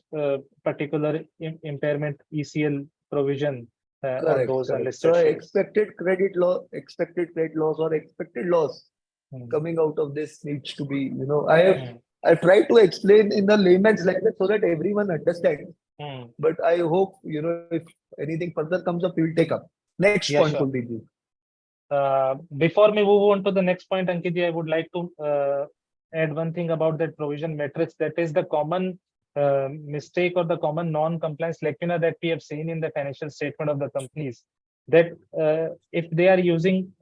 particular impairment ECL provision on Correct, those correct. unlisted So shares. expected credit loss or expected loss Hmm. coming out of this needs to be, Hmm. I tried to explain in the layman's language so that everyone understands. Hmm. But I hope, if anything further comes up, we will take up. Next Yeah, point, sure. Kuldeep ji. Before we move on to the next point, Ankit, I would like to add one thing about that provision matrix. That is the common mistake or the common non-compliance lacuna that we have seen in the financial statement of the companies. That if they are using,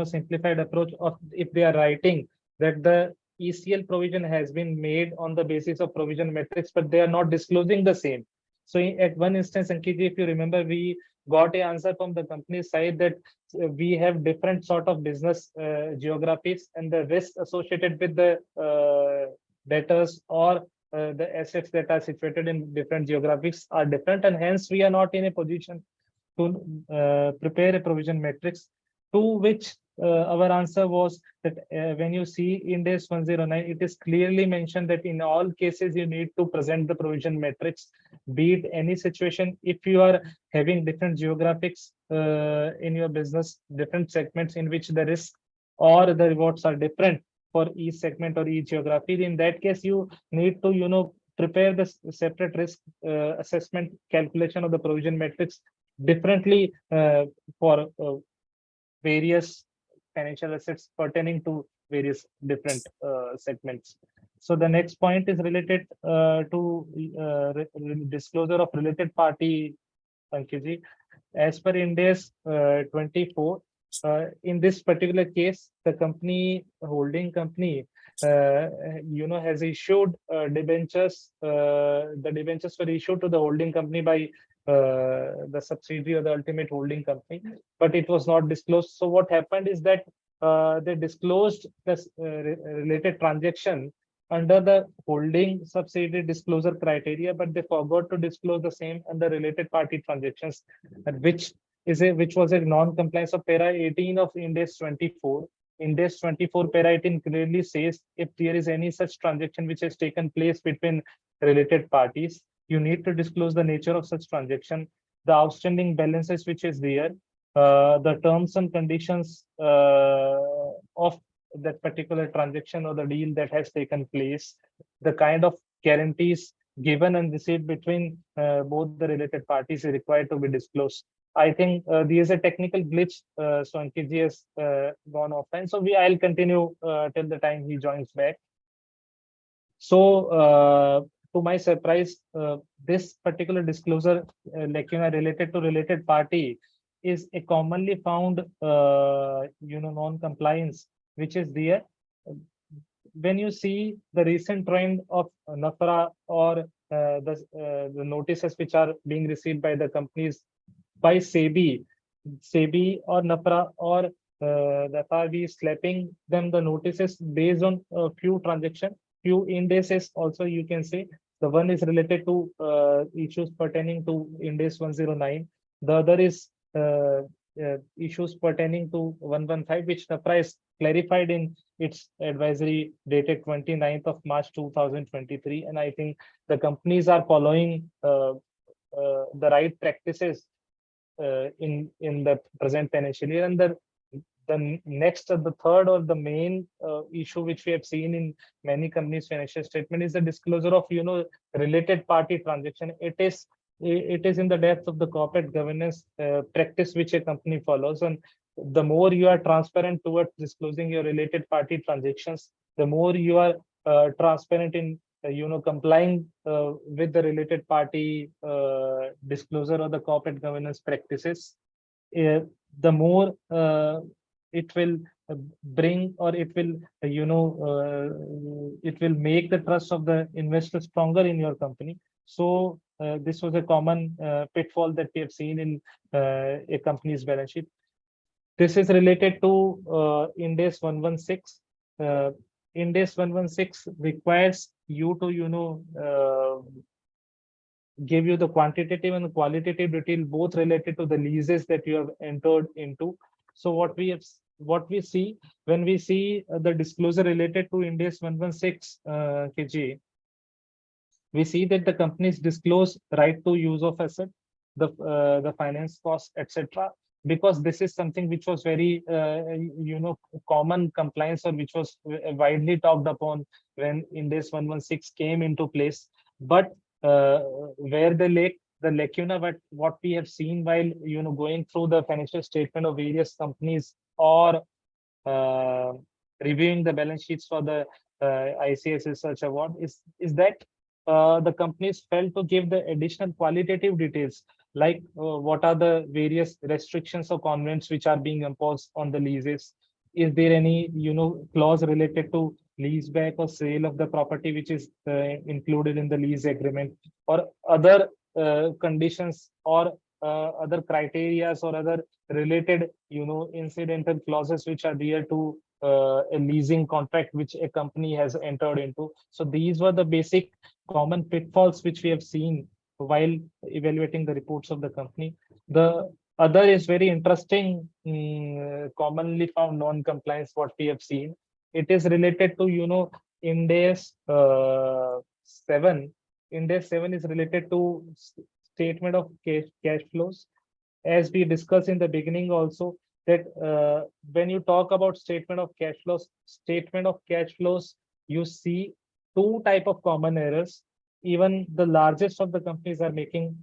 simplified approach, or if they are writing that the ECL provision has been made on the basis of provision matrix, but they are not disclosing the same. So at one instance, Ankit, if you remember, we got a answer from the company side that we have different sort of business geographies, and the risk associated with the debtors or the assets that are situated in different geographies are different, and hence we are not in a position to prepare a provision matrix. To which our answer was that when you see Ind AS 109, it is clearly mentioned that in all cases you need to present the provision matrix, be it any situation. If you are having different geographics in your business, different segments in which the risk or the rewards are different for each segment or each geography, in that case you need to prepare the separate risk assessment calculation of the provision matrix differently for various financial assets pertaining to various different segments. So the next point is related to disclosure of related party, Pankaj. As per Ind AS 24, in this particular case, the holding company, has issued debentures. The debentures were issued to the holding company by the subsidiary or the ultimate holding company, but it was not disclosed. So what happened is that they disclosed this related transaction under the holding subsidiary disclosure criteria, but they forgot to disclose the same under related party transactions, which was a non-compliance of para 18 of Ind AS 24. Ind AS 24 para 18 clearly says if there is any such transaction which has taken place between related parties, you need to disclose the nature of such transaction, the outstanding balances which is there, the terms and conditions of that particular transaction or the deal that has taken place, the kind of guarantees given and received between both the related parties is required to be disclosed. I think there is a technical glitch, so Ankit has gone offline. So I'll continue till the time he joins back. So to my surprise, this particular disclosure lacuna related to related party is a commonly found non-compliance which is there. When you see the recent trend of NAFRA or the notices which are being received by the companies by SEBI or NAFRA or the FRB is slapping them the notices based on a few transactions, few indices also you can say. The one is related to issues pertaining to Ind AS 109. The other is issues pertaining to 115, which NAFRA is clarified in its advisory dated 29th of March 2023. And I think the companies are following the right practices in the present financial year. And the next or the third or the main issue which we have seen in many companies' financial statement is the disclosure of related party transaction. It is in the depth of the corporate governance practice which a company follows, and the more you are transparent towards disclosing your related party transactions, the more you are transparent in complying with the related party disclosure or the corporate governance practices, the more it will bring, or it will it will make the trust of the investor stronger in your company. So this was a common pitfall that we have seen in a company's balance sheet. This is related to Ind AS 116. Ind AS 116 requires you to give you the quantitative and the qualitative detail, both related to the leases that you have entered into. So what we see when we see the disclosure related to Ind AS 116 KG, we see that the companies disclose right to use of asset, the finance cost, etc. Because this is something which was very common compliance, or which was widely talked upon when Ind AS 116 came into place. But where the lacuna, what we have seen while going through the financial statement of various companies, or uh, reviewing the balance sheets for the ICS Research Award, is that the companies failed to give the additional qualitative details, like what are the various restrictions or convents which are being imposed on the leases. Is there any clause related to lease back or sale of the property which is included in the lease agreement, or other conditions, or other criterias, or other related incidental clauses which are there to a leasing contract which a company has entered into. So these were the basic common pitfalls which we have seen while evaluating the reports of the company. The other is very interesting, commonly found non-compliance what we have seen. It is related to Ind AS 7. Ind AS 7 is related to statement of cash flows. As we discussed in the beginning also, that when you talk about statement of cash flows, you see two type of common errors. Even the largest of the companies are making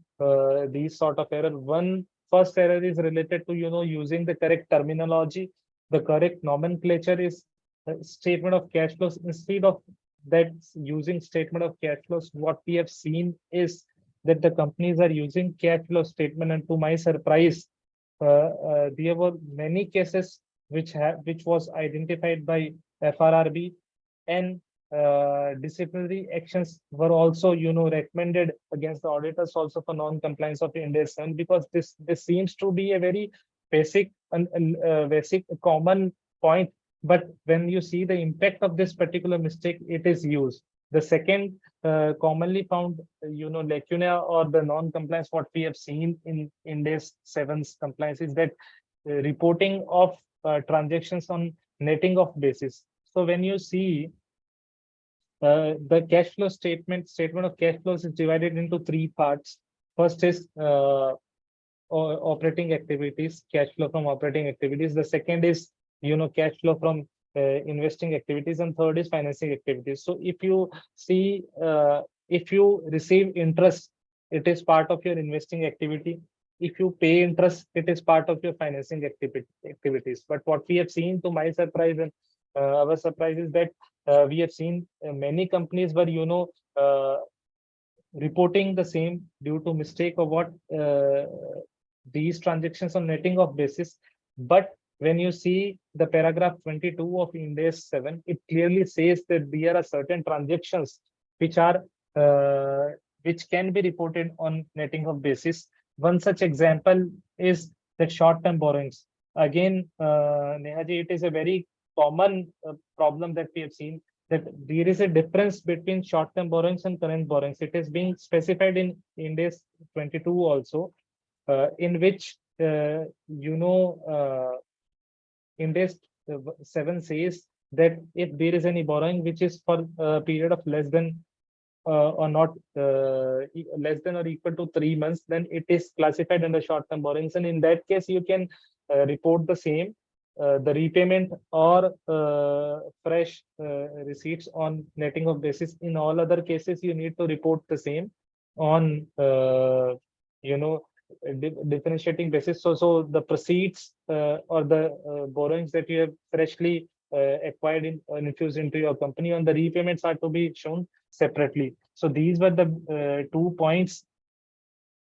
these sort of error. First error is related to using the correct terminology. The correct nomenclature is statement of cash flows. Instead of that, using statement of cash flows, what we have seen is that the companies are using cash flow statement, and to my surprise, there were many cases which was identified by FRRB, and disciplinary actions were also recommended against the auditors also for non-compliance of Ind AS 7, because this seems to be a very basic and basic common point. But when you see the impact of this particular mistake, it is used. The second commonly found lacuna, or the non-compliance what we have seen in Ind AS 7's compliance, is that reporting of transactions on netting of basis. So when you see the cash flow statement of cash flows is divided into three parts. First is operating activities, cash flow from operating activities. The second is cash flow from investing activities, and third is financing activities. So if you see, if you receive interest, it is part of your investing activity. If you pay interest, it is part of your financing activities. But what we have seen, to my surprise and our surprise, is that we have seen many companies were reporting the same due to mistake of what these transactions on netting of basis. But when you see the paragraph 22 of Ind AS 7, it clearly says that there are certain transactions which are which can be reported on netting of basis. One such example is that short-term borrowings. Again, Nehaji, it is a very common problem that we have seen, that there is a difference between short-term borrowings and current borrowings. It is being specified in Ind AS 22 also, in which Ind AS 7 says that if there is any borrowing which is for a period of less than or not less than or equal to 3 months, then it is classified under short-term borrowings. And in that case, you can report the same, the repayment or fresh receipts on netting of basis. In all other cases, you need to report the same on differentiating basis. So the proceeds or the borrowings that you have freshly acquired and infused into your company, on the repayments are to be shown separately. So these were the 2 points,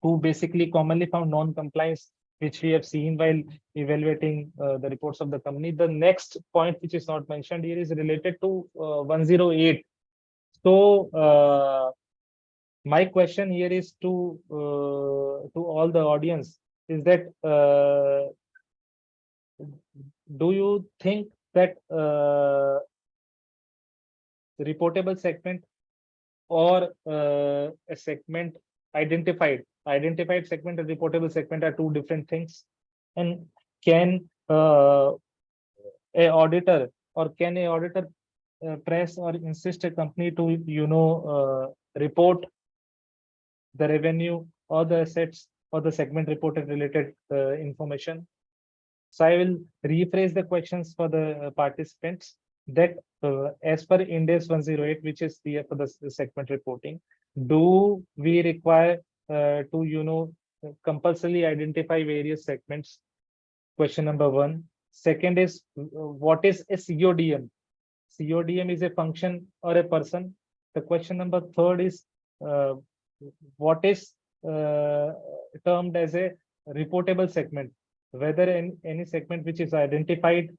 two basically commonly found non-compliance which we have seen while evaluating the reports of the company. The next point which is not mentioned here is related to 108. So my question here is to all the audience is that do you think that reportable segment or a segment identified segment and reportable segment are two different things. And can a auditor press or insist a company to report the revenue or the assets or the segment reported related information? So I will rephrase the questions for the participants that as per Ind AS 108, which is here for the segment reporting, do we require to compulsorily identify various segments? Question number one. Second is what is a CODM? CODM is a function or a person. The question number third is what is termed as a reportable segment? Whether any segment which is identified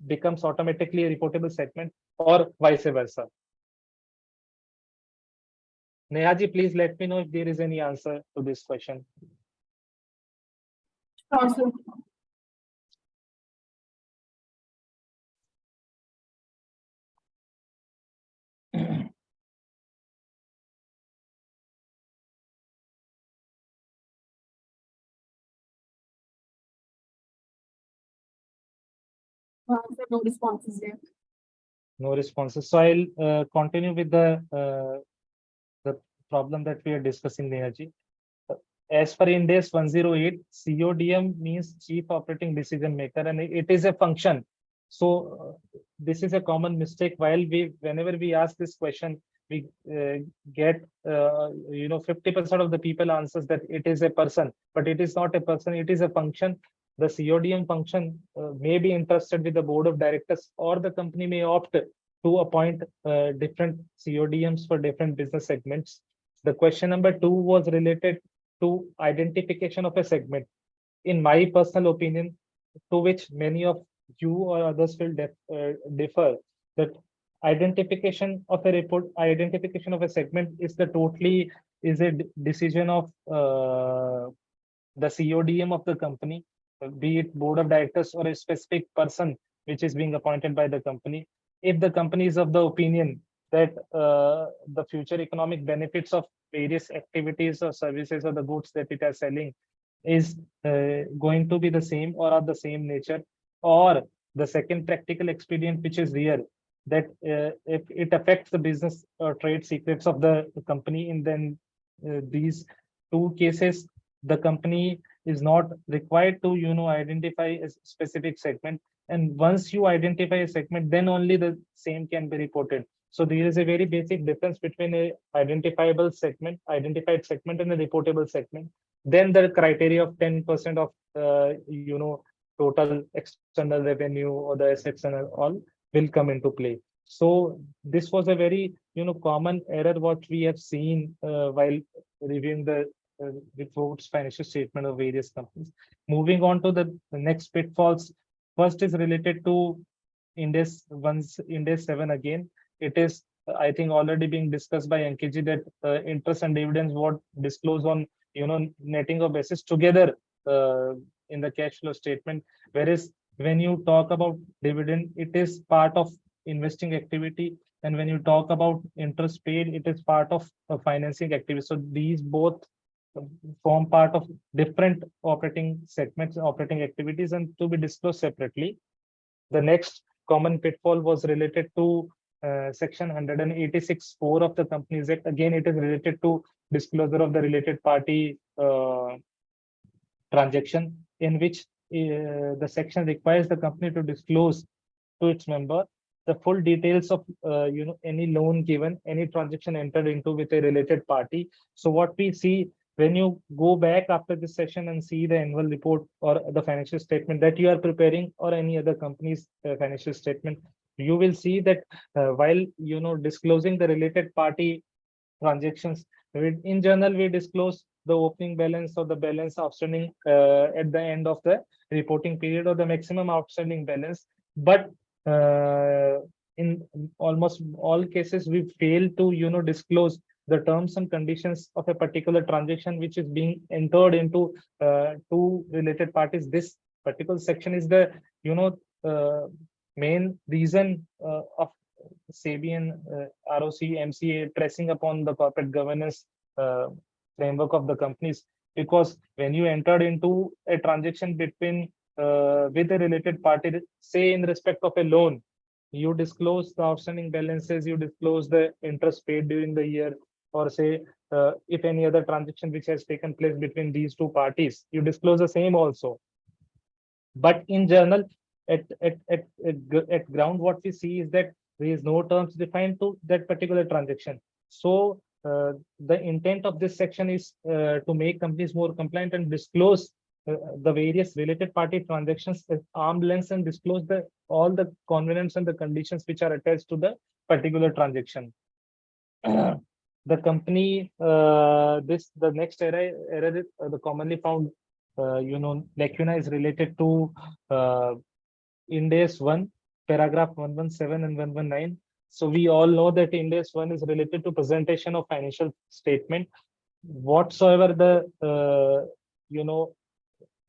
becomes automatically a reportable segment or vice versa. Nehaji, please let me know if there is any answer to this question. Awesome. No responses yet. No responses. So I'll continue with the problem that we are discussing, Nehaji. As per Ind AS 108, CODM means Chief Operating Decision Maker, and it is a function. So this is a common mistake. Whenever we ask this question, we get 50% of the people answers that it is a person, but it is not a person. It is a function. The CODM function may be entrusted with the board of directors, or the company may opt to appoint different CODMs for different business segments. The question number 2 was related to identification of a segment. In my personal opinion, to which many of you or others will differ, that identification of a segment is a decision of the CODM of the company, be it board of directors or a specific person which is being appointed by the company. If the company is of the opinion that the future economic benefits of various activities or services or the goods that it is selling is going to be the same or of the same nature, or the second practical expedient which is real, that if it affects the business or trade secrets of the company, in then these two cases, the company is not required to identify a specific segment. And once you identify a segment, then only the same can be reported. So there is a very basic difference between a identified segment and a reportable segment. Then the criteria of 10% of total external revenue or the assets and all will come into play. So this was a very common error what we have seen while reviewing the reports, financial statement of various companies. Moving on to the next pitfalls. First is related to Ind AS 7 again. It is, I think, already being discussed by Ankit that interest and dividends what disclose on netting of basis together in the cash flow statement. Whereas when you talk about dividend, it is part of investing activity, and when you talk about interest paid, it is part of a financing activity. So these both form part of different operating segments, operating activities, and to be disclosed separately. The next common pitfall was related to section 186(4) of the Companies Act. Again, it is related to disclosure of the related party transaction, in which the section requires the company to disclose to its member the full details of any loan given, any transaction entered into with a related party. So what we see when you go back after this session and see the annual report or the financial statement that you are preparing, or any other company's financial statement, you will see that while disclosing the related party transactions, in general we disclose the opening balance or the balance outstanding at the end of the reporting period, or the maximum outstanding balance. But in almost all cases, we fail to disclose the terms and conditions of a particular transaction which is being entered into two related parties. This particular section is the main reason of SEBI and ROC, MCA pressing upon the corporate governance framework of the companies, because when you entered into a transaction between with a related party, say in respect of a loan, you disclose the outstanding balances, you disclose the interest paid during the year, or say if any other transaction which has taken place between these two parties, you disclose the same also. But in general, at ground, what we see is that there is no terms defined to that particular transaction. So the intent of this section is to make companies more compliant and disclose the various related party transactions at arm's length, and disclose all the covenants and the conditions which are attached to the particular transaction. The company, the next error, the commonly found lacuna is related to Ind AS 1, paragraph 117 and 119. So we all know that Ind AS 1 is related to presentation of financial statement. Whatsoever the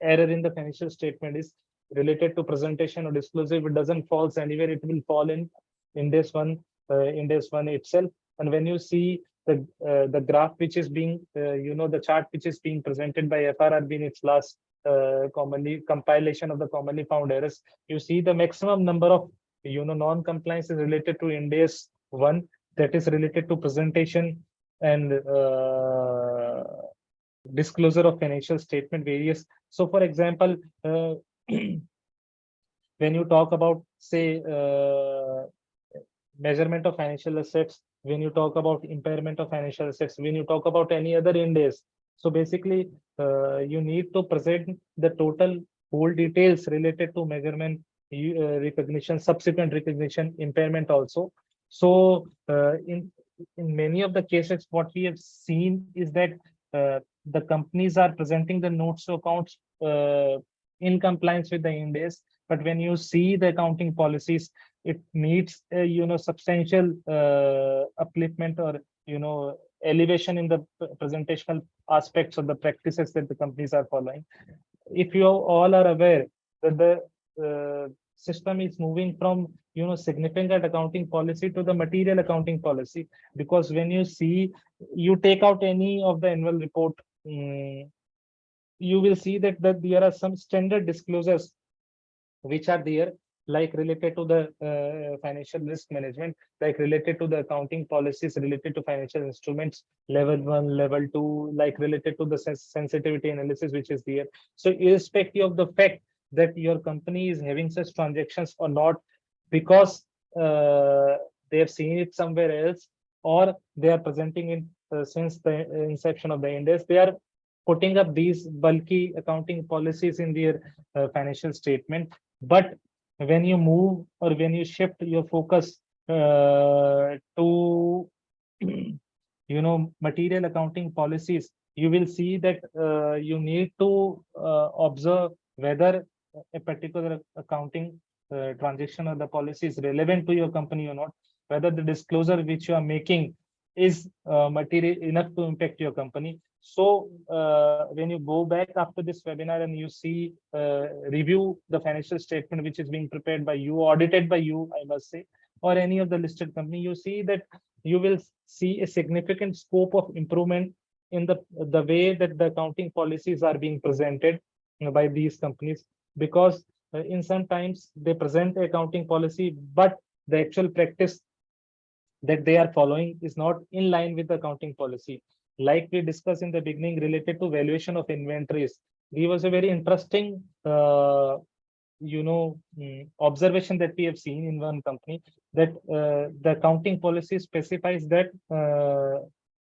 error in the financial statement is related to presentation or disclosure, if it doesn't fall anywhere, it will fall in Ind AS 1, Ind AS 1 itself. And when you see the graph which is being, the chart which is being presented by FRRB in its last compilation of the commonly found errors, you see the maximum number of non-compliance is related to Ind AS 1, that is related to presentation and disclosure of financial statement various. So for example, when you talk about, say, measurement of financial assets, when you talk about impairment of financial assets, when you talk about any other Ind AS, so basically you need to present the total whole details related to measurement, recognition, subsequent recognition, impairment also. So in many of the cases, what we have seen is that the companies are presenting the notes to accounts in compliance with the Ind AS, but when you see the accounting policies, it needs a substantial upliftment or elevation in the presentational aspects of the practices that the companies are following. If you all are aware that the system is moving from significant accounting policy to the material accounting policy, because when you see, you take out any of the annual report, you will see that there are some standard disclosures which are there, like related to the financial risk management, like related to the accounting policies related to financial instruments, level 1, level 2, like related to the sensitivity analysis which is there. So irrespective of the fact that your company is having such transactions or not, because they have seen it somewhere else, or they are presenting it since the inception of the Ind AS, they are putting up these bulky accounting policies in their financial statement. But when you move or when you shift your focus to material accounting policies, you will see that you need to observe whether a particular accounting transaction or the policy is relevant to your company or not, whether the disclosure which you are making is material enough to impact your company. So when you go back after this webinar and you see, review the financial statement which is being prepared by you, audited by you, I must say, or any of the listed company, you see that you will see a significant scope of improvement in the way that the accounting policies are being presented by these companies, because in some times they present accounting policy, but the actual practice that they are following is not in line with the accounting policy. Like we discussed in the beginning related to valuation of inventories, there was a very interesting observation that we have seen in one company, that the accounting policy specifies that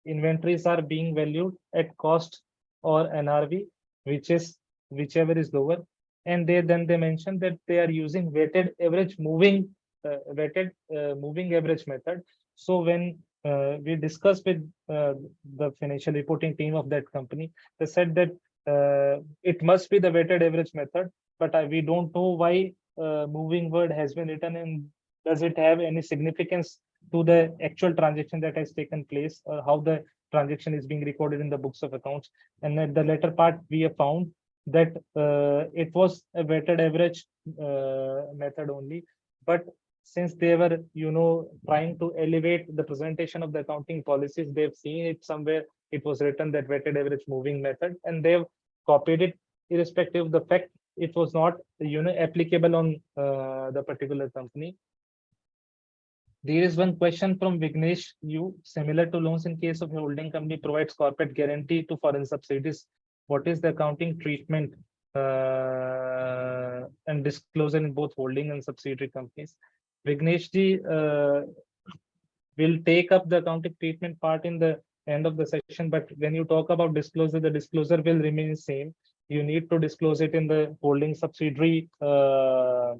inventories are being valued at cost or NRV, whichever is lower, and they mentioned that they are using weighted average moving average method. So when we discussed with the financial reporting team of that company, they said that it must be the weighted average method, but we don't know why moving word has been written, and does it have any significance to the actual transaction that has taken place, or how the transaction is being recorded in the books of accounts. And at the latter part, we have found that it was a weighted average method only, but since they were, trying to elevate the presentation of the accounting policies, they've seen it somewhere. It was written that weighted average moving method, and they've copied it, irrespective of the fact it was not, applicable on the particular company. There is one question from Vignesh. Similar to loans in case of a holding company provides corporate guarantee to foreign subsidiaries. What is the accounting treatment and disclosure in both holding and subsidiary companies? Vignesh ji will take up the accounting treatment part in the end of the session, but when you talk about disclosure, the disclosure will remain same. You need to disclose it in the holding subsidiary part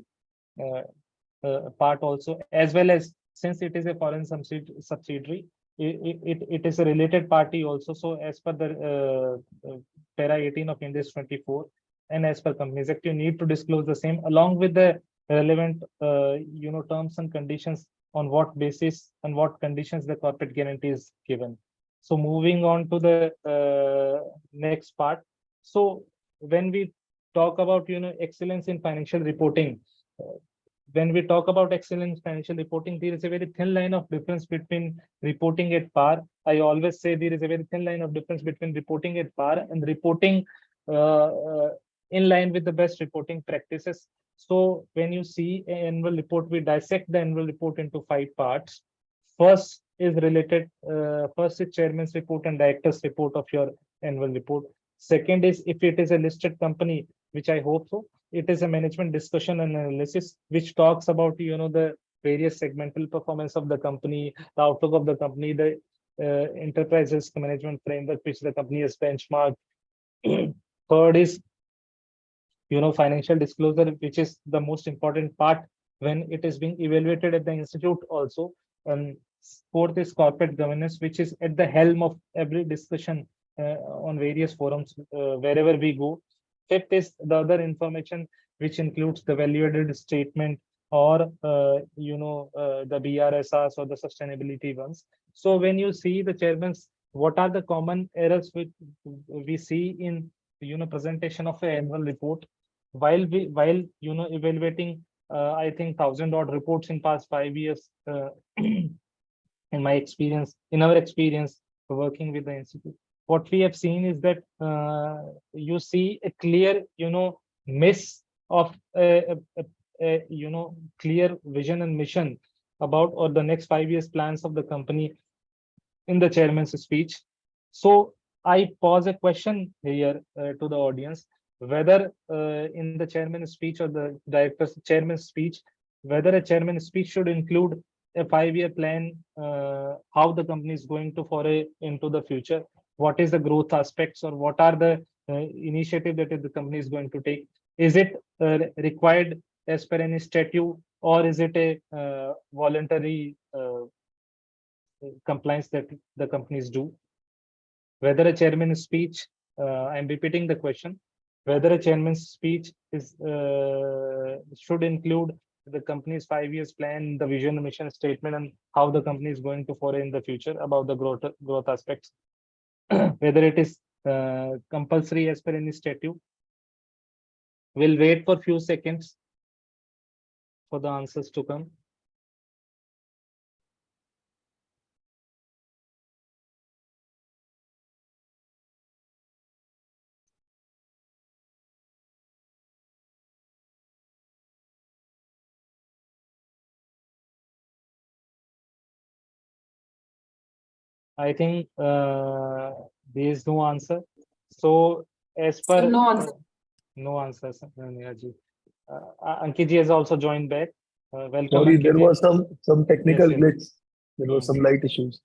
also, as well as, since it is a foreign subsidiary, it is a related party also. So as per the para 18 of Ind AS 24 and as per Companies Act, you need to disclose the same along with the relevant terms and conditions, on what basis and what conditions the corporate guarantee is given. So moving on to the next part. So when we talk about excellence in financial reporting, when we talk about excellence in financial reporting, there is a very thin line of difference between reporting at par. I always say there is a very thin line of difference between reporting at par and reporting in line with the best reporting practices. So when you see an annual report, we dissect the annual report into 5 parts. First is related, first is chairman's report and director's report of your annual report. Second is, if it is a listed company, which I hope so, it is a management discussion and analysis, which talks about, the various segmental performance of the company, the outlook of the company, the enterprise risk management framework, which the company has benchmarked. Third is, financial disclosure, which is the most important part when it is being evaluated at the institute also. Fourth is corporate governance, which is at the helm of every discussion on various forums wherever we go. Fifth is the other information, which includes the value-added statement or the BRSRs or the sustainability ones. So when you see the chairman's, what are the common errors which we see in presentation of an annual report, while evaluating I think 1,000-odd reports in past 5 years in my experience, in our experience working with the institute, what we have seen is that you see a clear, miss of a clear vision and mission about or the next 5 years plans of the company in the chairman's speech. So I pose a question here to the audience, whether in the chairman's speech or the director's chairman's speech, whether a chairman's speech should include a 5-year plan, how the company is going to foray into the future, what is the growth aspects, or what are the initiative that the company is going to take. Is it required as per any statute, or is it a voluntary compliance that the companies do? Whether a chairman's speech, I'm repeating the question, whether a chairman's speech is should include the company's 5 years plan, the vision and mission statement, and how the company is going to foray in the future about the growth aspects. Whether it is compulsory as per any statute. We'll wait for few seconds for the answers to come. I think there is no answer. So as per No answer. no answer, Neha-ji. Ankit ji has also joined back. Welcome. Sorry, Ankit there ji. was some technical Yes, glitch. There was some light issues.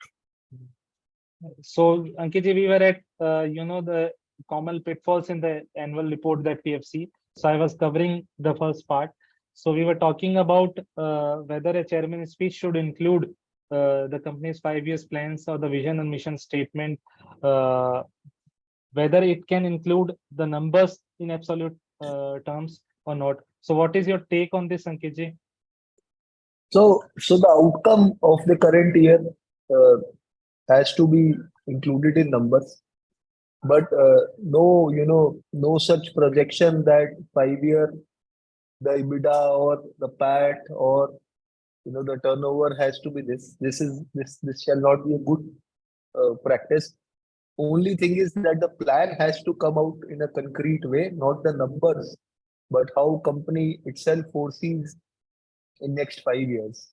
So Ankit ji, we were at the common pitfalls in the annual report that we have seen. So I was covering the first part. So we were talking about whether a chairman's speech should include the company's 5 years plans or the vision and mission statement, whether it can include the numbers in absolute terms or not. So what is your take on this, Ankit ji? So the outcome of the current year has to be included in numbers, but no such projection that 5-year the EBITDA or the PAT or the turnover has to be this. This shall not be a good practice. Only thing is that the plan has to come out in a concrete way, not the numbers, but how company itself foresees in next 5 years.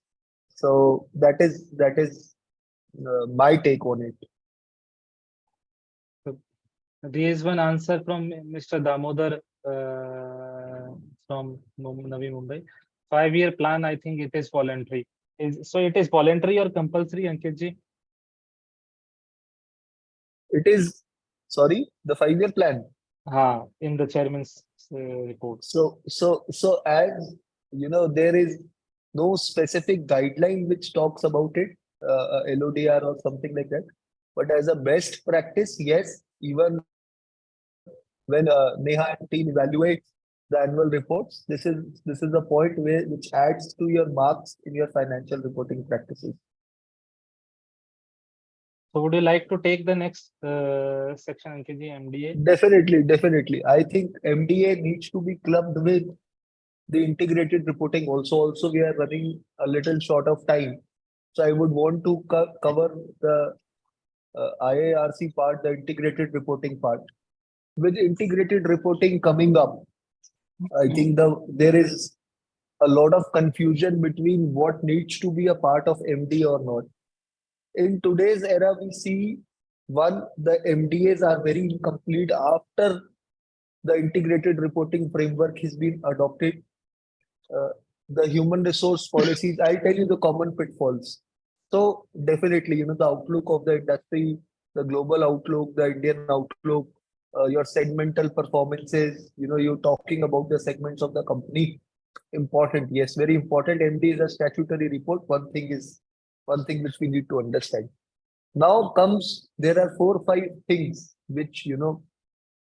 So that is my take on it. There is one answer from Mr. Damodar from Navi Mumbai. 5-year plan, I think it is voluntary. So it is voluntary or compulsory, Ankit ji? It is, sorry, the 5-year plan. In the chairman's report. So as there is no specific guideline which talks about it, LODR or something like that. But as a best practice, yes, even when Neha and team evaluates the annual reports, this is the point which adds to your marks in your financial reporting practices. So would you like to take the next section, Ankit ji, MDA? Definitely. I think MDA needs to be clubbed with the integrated reporting also. Also, we are running a little short of time. So I would want to cover the IARC part, the integrated reporting part. With integrated reporting coming up, I think there is a lot of confusion between what needs to be a part of MD or not. In today's era, we see the MDAs are very incomplete after the integrated reporting framework has been adopted. The human resource policies, I'll tell you the common pitfalls. So definitely, the outlook of the industry, the global outlook, the Indian outlook, your segmental performances, you're talking about the segments of the company. Important, yes, very important. MD is a statutory report. One thing which we need to understand. Now there are 4 or 5 things which,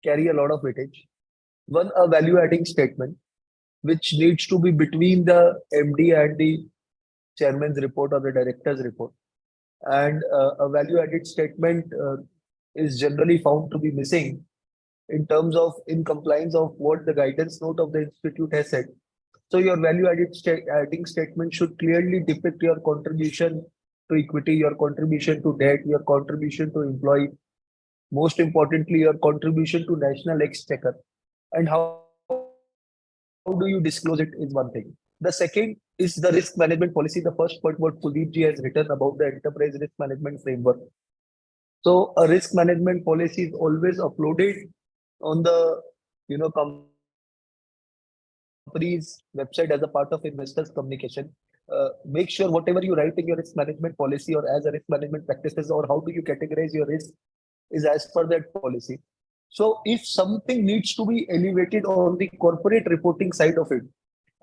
carry a lot of weightage. One, a value adding statement, which needs to be between the MD and the chairman's report or the director's report. And a value added statement is generally found to be missing in terms of in compliance of what the guidance note of the institute has said. So your value adding statement should clearly depict your contribution to equity, your contribution to debt, your contribution to employee, most importantly, your contribution to national exchequer. And how do you disclose it is one thing. The second is the risk management policy. The first point what Kuldeep ji has written about the enterprise risk management framework. So a risk management policy is always uploaded on the company's website as a part of investors communication. Make sure whatever you write in your risk management policy or as a risk management practices or how do you categorize your risk is as per that policy. So if something needs to be elevated on the corporate reporting side of it,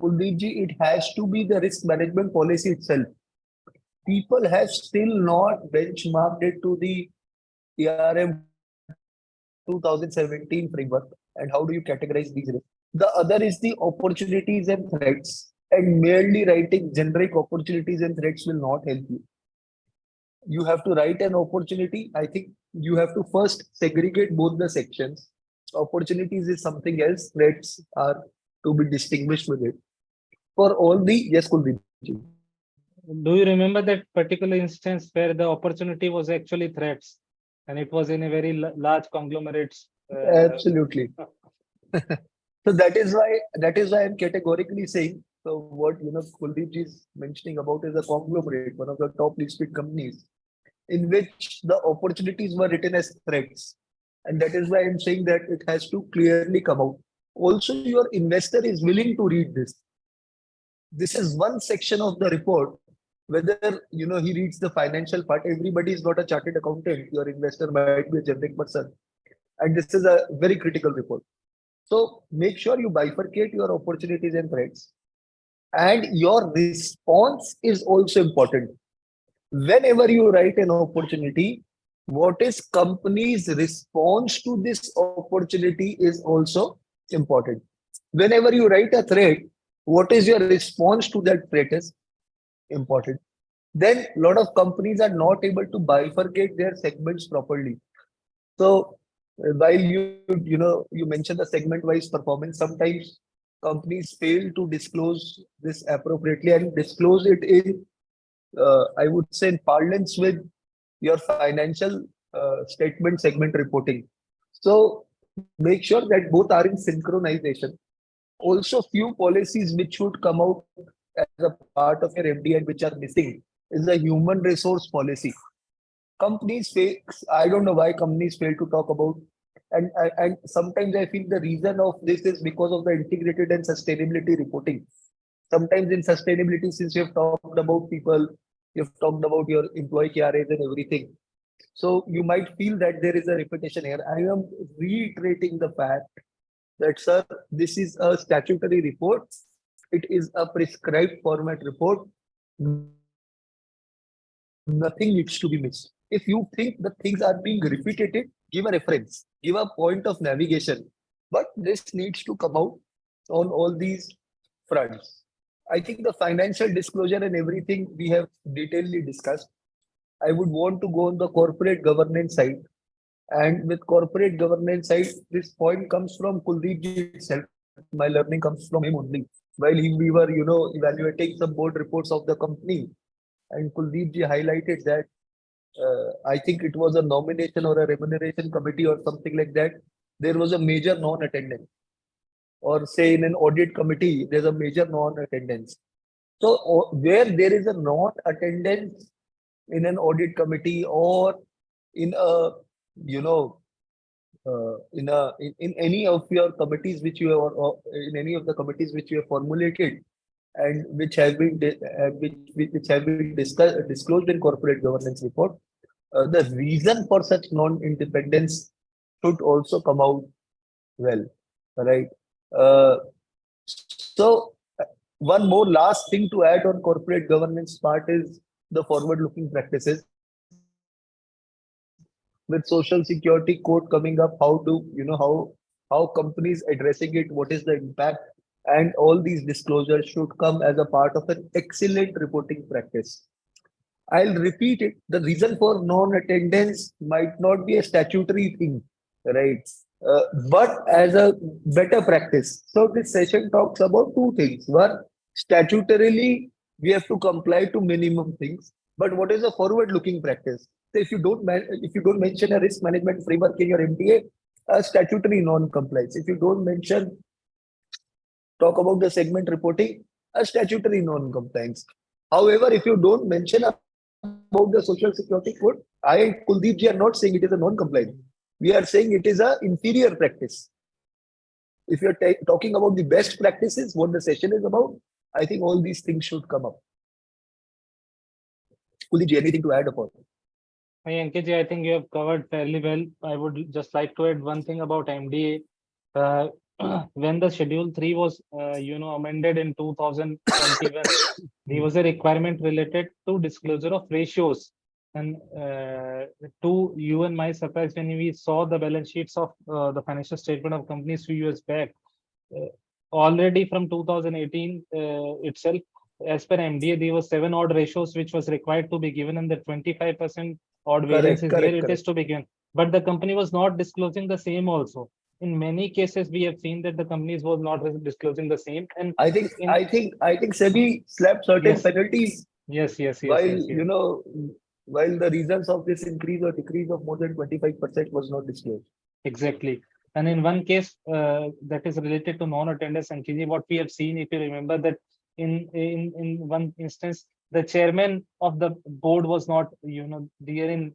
Kuldeep ji, it has to be the risk management policy itself. People have still not benchmarked it to the ERM 2017 framework. And how do you categorize these risks? The other is the opportunities and threats. And merely writing generic opportunities and threats will not help you. You have to write an opportunity. I think you have to first segregate both the sections. Opportunities is something else. Threats are to be distinguished with it. For all the, yes, Kuldeep ji. Do you remember that particular instance where the opportunity was actually threats and it was in a very large conglomerates? Absolutely. So that is why I'm categorically saying, so what Kuldeep ji is mentioning about is a conglomerate, one of the top listed companies, in which the opportunities were written as threats. And that is why I'm saying that it has to clearly come out. Also, your investor is willing to read this. This is one section of the report. Whether he reads the financial part, everybody is not a chartered accountant. Your investor might be a generic person. And this is a very critical report. So make sure you bifurcate your opportunities and threats. And your response is also important. Whenever you write an opportunity, what is company's response to this opportunity is also important. Whenever you write a threat, what is your response to that threat is important. Then a lot of companies are not able to bifurcate their segments properly. So while you mentioned the segment wise performance, sometimes companies fail to disclose this appropriately and disclose it in, I would say, in parlance with your financial statement segment reporting. So make sure that both are in synchronization. Also, few policies which should come out as a part of your MD and which are missing is a human resource policy. Companies fail. I don't know why companies fail to talk about, and sometimes I feel the reason of this is because of the integrated and sustainability reporting. Sometimes in sustainability, since you have talked about people, you've talked about your employee KRAs and everything. So you might feel that there is a repetition here. I am reiterating the fact that, sir, this is a statutory report. It is a prescribed format report. Nothing needs to be missed. If you think the things are being repeated, give a reference, give a point of navigation. But this needs to come out on all these fronts. I think the financial disclosure and everything we have detailedly discussed. I would want to go on the corporate governance side. And with corporate governance side, this point comes from Kuldeep ji itself. My learning comes from him only. While we were, evaluating some board reports of the company, and Kuldeep ji highlighted that I think it was a nomination or a remuneration committee or something like that. There was a major non-attendance, or say in an audit committee, there's a major non-attendance. So where there is a non-attendance in an audit committee or in a, in any of your committees which you have, or in any of the committees which you have formulated and which have been which have been disclosed in corporate governance report, the reason for such non-independence should also come out well, right? So one more last thing to add on corporate governance part is the forward-looking practices. With social security code coming up, how companies addressing it, what is the impact, and all these disclosures should come as a part of an excellent reporting practice. I'll repeat it. The reason for non-attendance might not be a statutory thing, right? But as a better practice. So this session talks about two things. One, statutorily, we have to comply to minimum things. But what is a forward-looking practice? So if you don't mention a risk management framework in your MTA, a statutory non-compliance. If you don't talk about the segment reporting, a statutory non-compliance. However, if you don't mention about the social security code, I and Kuldeep ji are not saying it is a non-compliance. We are saying it is an inferior practice. If you're talking about the best practices, what the session is about, I think all these things should come up. Kuldeep ji, anything to add upon? Ankit ji, I think you have covered fairly well. I would just like to add one thing about MDA. When the Schedule 3 was, amended in 2021, there was a requirement related to disclosure of ratios. And to you and my surprise, when we saw the balance sheets of the financial statement of companies few years back, already from 2018 itself, as per MDA, there was 7 odd ratios which was required to be given, and the 25% odd variance is there. It is to be given, but the company was not disclosing the same also. In many cases, we have seen that the companies was not disclosing the same. And I think SEBI slapped certain penalties. Yes. While the reasons of this increase or decrease of more than 25% was not disclosed. Exactly. And in one case that is related to non-attendance, and what we have seen, if you remember, that in one instance, the chairman of the board was not, there in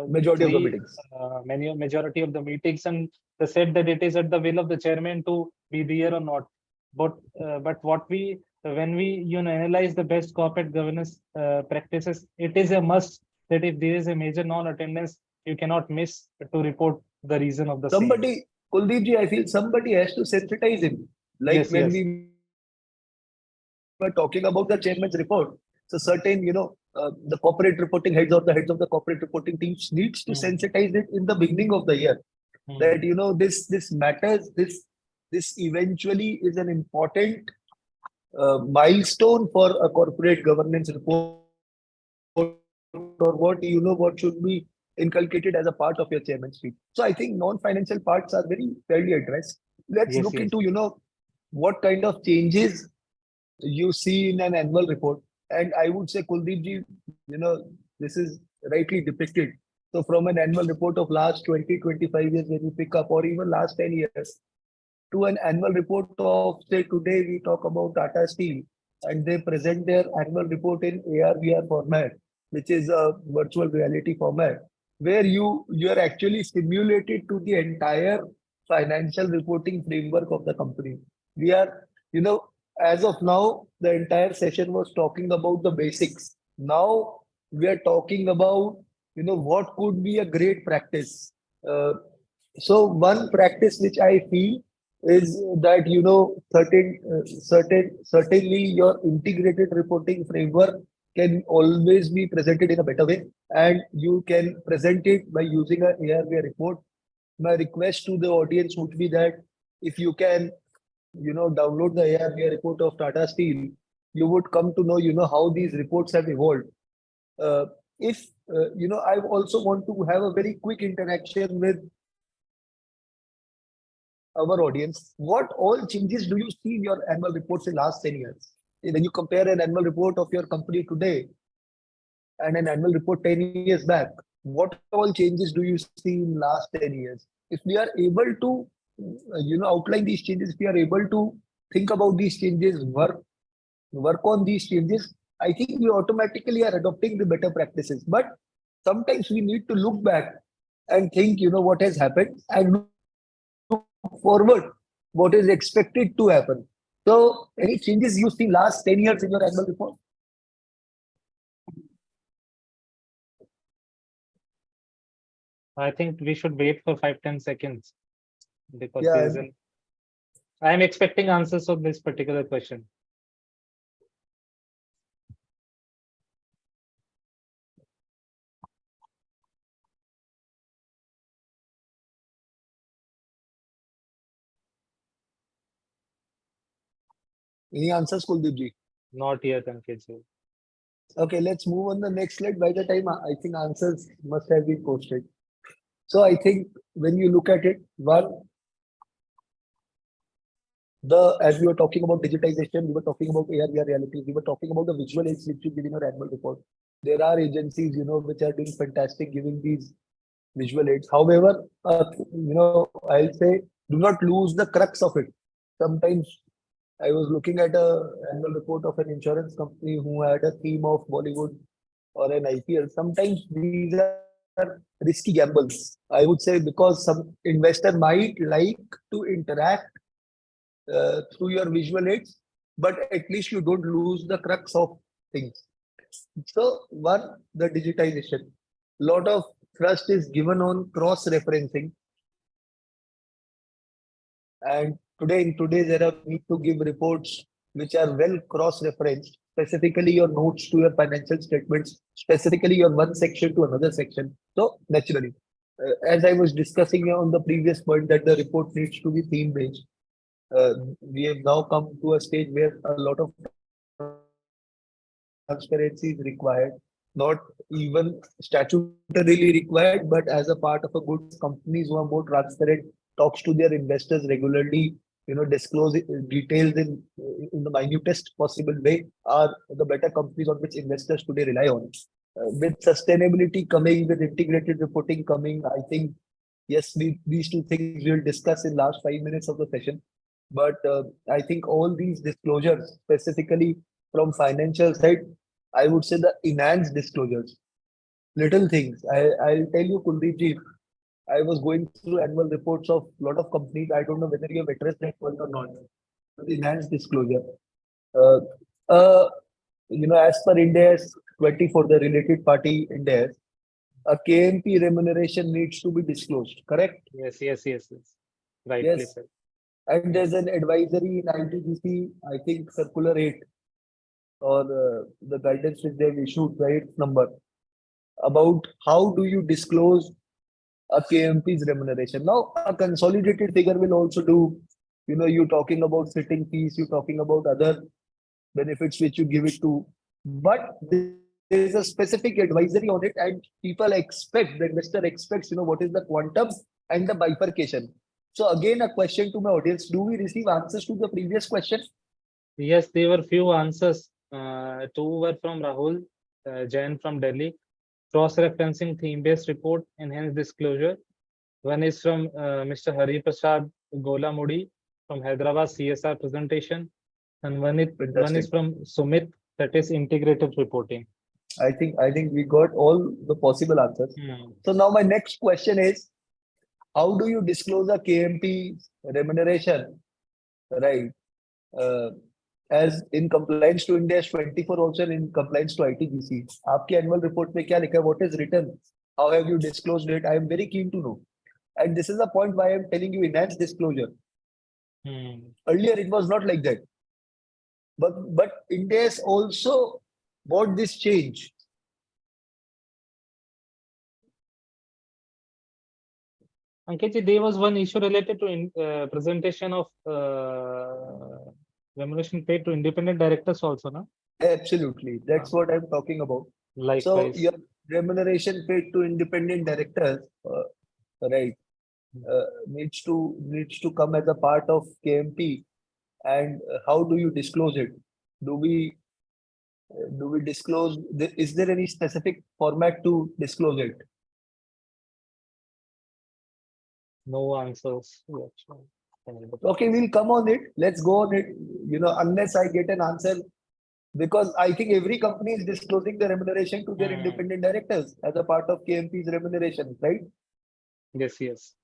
majority of the meetings, and they said that it is at the will of the chairman to be there or not. But when we analyze the best corporate governance practices, it is a must that if there is a major non-attendance, you cannot miss to report the reason of the somebody. Kuldeep ji, I feel somebody has to sensitize him. Like we were talking about the chairman's report, so certain the corporate reporting heads or the heads of the corporate reporting teams needs to sensitize it in the beginning of the year. That this matters. This eventually is an important milestone for a corporate governance report, or what should be inculcated as a part of your chairman's speech. So I think non-financial parts are very fairly addressed. Let's look into what kind of changes you see in an annual report. And I would say, Kuldeep ji, this is rightly depicted. So from an annual report of last 20, 25 years, when you pick up, or even last 10 years, to an annual report of, say, today we talk about Tata Steel, and they present their annual report in AR/VR format, which is a virtual reality format, where you are actually stimulated to the entire financial reporting framework of the company. We are, as of now, the entire session was talking about the basics. Now we are talking about, what could be a great practice. So one practice which I feel is that, certainly your integrated reporting framework can always be presented in a better way, and you can present it by using a AR/VR report. My request to the audience would be that if you can, download the AR/VR report of Tata Steel, you would come to know, how these reports have evolved. If I also want to have a very quick interaction with our audience. What all changes do you see in your annual reports in last 10 years? When you compare an annual report of your company today and an annual report 10 years back, what all changes do you see in last 10 years? If we are able to, outline these changes, if we are able to think about these changes, work on these changes, I think we automatically are adopting the better practices. But sometimes we need to look back and think, what has happened, and look forward what is expected to happen. So any changes you see last 10 years in your annual report? I think we should wait for 5-10 seconds because Yeah. there is an. I am expecting answers on this particular question. Any answers, Kuldeep ji? Not yet, Ankit ji. Okay, let's move on the next slide. By the time I think answers must have been posted. So I think when you look at it, as we were talking about digitization, we were talking about AR/VR reality, we were talking about the visual aids which you give in your annual report. There are agencies, which are doing fantastic giving these visual aids. However, I'll say do not lose the crux of it. Sometimes I was looking at a annual report of an insurance company who had a theme of Bollywood or an IPL. Sometimes these are risky gambles, I would say, because some investor might like to interact through your visual aids, but at least you don't lose the crux of things. So one, the digitization. Lot of thrust is given on cross-referencing. And today, in today's era, we need to give reports which are well cross-referenced, specifically your notes to your financial statements, specifically your one section to another section. So naturally, as I was discussing on the previous point, that the report needs to be theme-based. We have now come to a stage where a lot of transparency is required, not even statutorily required, but as a part of a good companies who are more transparent, talks to their investors regularly, disclose details in the minutest possible way, are the better companies on which investors today rely on. With sustainability coming, with integrated reporting coming, I think, yes, these two things we'll discuss in last 5 minutes of the session. But I think all these disclosures, specifically from financial side, I would say the enhanced disclosures, little things. I'll tell you, Kuldeep ji, I was going through annual reports of a lot of companies. I don't know whether you have addressed that one or not. The enhanced disclosure. As per Ind AS 24, the related party Ind AS, a KMP remuneration needs to be disclosed, correct? Yes. Right, Yes. please, sir. And there's an advisory in ITGC, I think Circular 8, or the guidance which they've issued, right, number, about how do you disclose a KMP's remuneration. Now, a consolidated figure will also do, you're talking about sitting fees, you're talking about other benefits which you give it to, but there is a specific advisory on it, and people expect, the investor expects, what is the quantum and the bifurcation. So again, a question to my audience: do we receive answers to the previous question? Yes, there were few answers. Two were from Rahul Jain from Delhi, cross-referencing theme-based report, enhanced disclosure. One is from Mr. Hari Prasad Golamudi from Hyderabad CSR presentation, and one is Fantastic. from Sumit, that is integrated reporting. I think we got all the possible answers. So now my next question is, how do you disclose a KMP remuneration, right? As in compliance to Ind AS 24, also in compliance to ITGC. आपके annual report में क्या लिखा है? What is written? How have you disclosed it? I am very keen to know. And this is the point why I am telling you enhanced disclosure. Earlier it was not like that. But Ind AS also brought this change. Ankit, there was one issue related to presentation of remuneration paid to independent directors also, no? Absolutely. That's what I'm talking about. Likewise. So your remuneration paid to independent directors, right, needs to come as a part of KMP. And how do you disclose it? Do we disclose? Is there any specific format to disclose it? No answers. Okay, we'll come on it. Let's go on it. Unless I get an answer, because I think every company is disclosing the remuneration to their independent directors as a part of KMP's remuneration, right? Yes.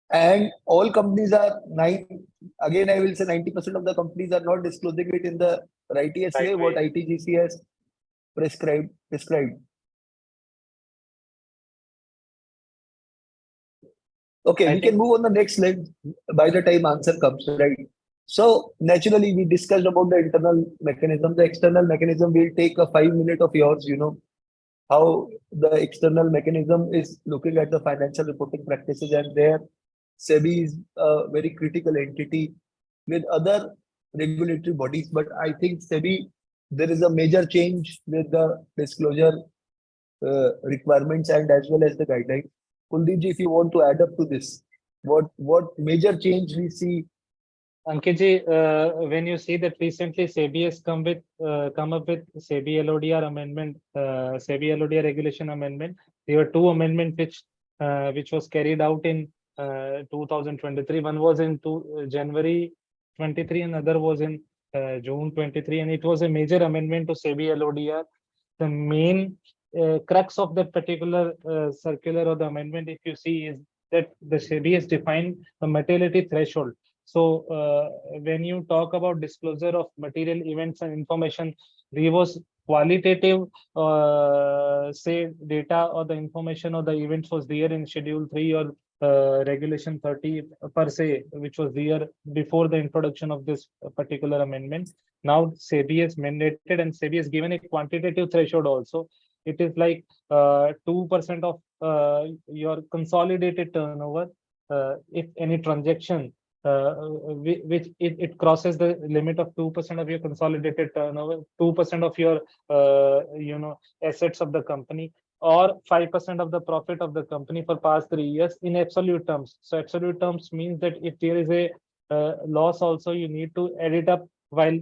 And all companies are again, I will say 90% of the companies are not disclosing it in the righteous way what ITGC has prescribed. Okay, we can move on the next slide by the time answer comes, right? So naturally, we discussed about the internal mechanism. The external mechanism will take a 5 minutes of yours, how the external mechanism is looking at the financial reporting practices, and there SEBI is a very critical entity with other regulatory bodies. But I think SEBI, there is a major change with the disclosure requirements and as well as the guidelines. Kuldeep ji, if you want to add up to this, what major change we see? Ankit, when you see that recently SEBI has come up with SEBI LODR amendment, SEBI LODR regulation amendment. There were two amendments which was carried out in 2023. One was in January 23, and another was in June 23, and it was a major amendment to SEBI LODR. The main crux of that particular circular or the amendment, if you see, is that the SEBI has defined the materiality threshold. So when you talk about disclosure of material events and information, there was qualitative say data or the information or the events was there in Schedule 3 or Regulation 30 per se, which was there before the introduction of this particular amendment. Now SEBI has mandated and SEBI has given a quantitative threshold also. It is like 2% of your consolidated turnover. If any transaction which it crosses the limit of 2% of your consolidated turnover, 2% of your assets of the company, or 5% of the profit of the company for past 3 years in absolute terms. So absolute terms means that if there is a loss also, you need to add it up while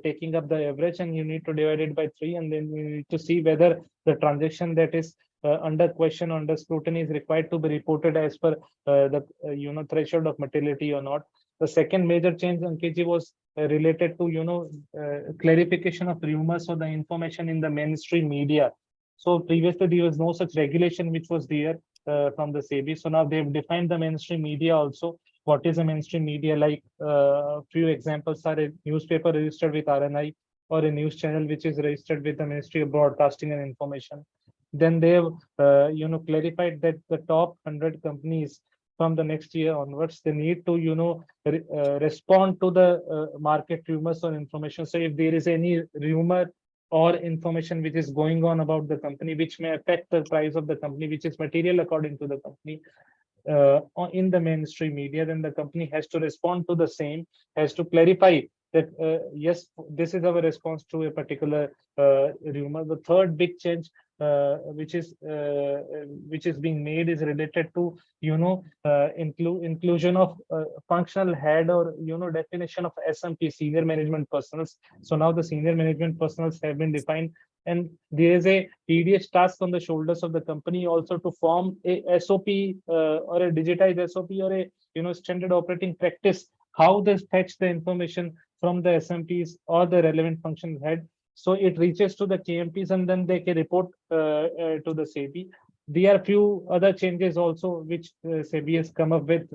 taking up the average, and you need to divide it by 3, and then you need to see whether the transaction that is under question, under scrutiny, is required to be reported as per the threshold of materiality or not. The second major change, Ankit, was related to clarification of rumors or the information in the mainstream media. So previously there was no such regulation which was there from the SEBI. So now they've defined the mainstream media also. What is a mainstream media? Like few examples are a newspaper registered with RNI, or a news channel which is registered with the Ministry of Broadcasting and Information. Then they've clarified that the top 100 companies from the next year onwards, they need to respond to the market rumors or information. So if there is any rumor or information which is going on about the company which may affect the price of the company, which is material according to the company, in the mainstream media, then the company has to respond to the same, has to clarify that yes, this is our response to a particular rumor. The third big change which is being made is related to inclusion of functional head, or definition of SMP, senior management personals. So now the senior management personals have been defined, and there is a tedious task on the shoulders of the company also to form a SOP or a digitized SOP or a standard operating practice, how they fetch the information from the SMPs or the relevant function head. So it reaches to the KMPs and then they can report to the SEBI. There are few other changes also which SEBI has come up with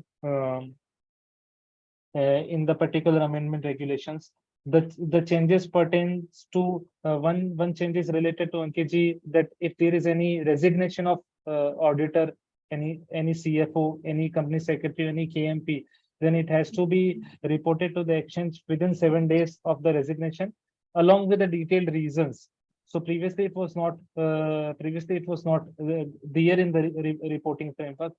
in the particular amendment regulations. The changes pertains to one change is related to Ankit, that if there is any resignation of auditor, any CFO, any company secretary, any KMP, then it has to be reported to the exchange within 7 days of the resignation, along with the detailed reasons. So previously it was not there in the reporting framework.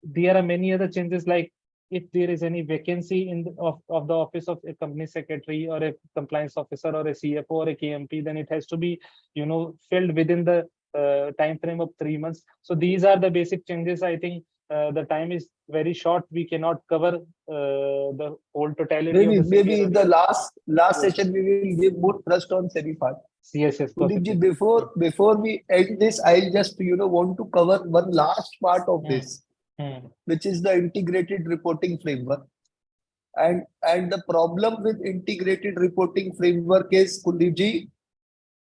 There are many other changes, like if there is any vacancy in of the office of a company secretary or a compliance officer or a CFO or a KMP, then it has to be filled within the time frame of 3 months. So these are the basic changes. I think the time is very short. We cannot cover the whole totality. Maybe in the last session we will give more thrust on SEBI part. Yes. Kuldeep, before we end this, I just want to cover one last part of this, which is the integrated reporting framework. And the problem with integrated reporting framework is, Kuldeep,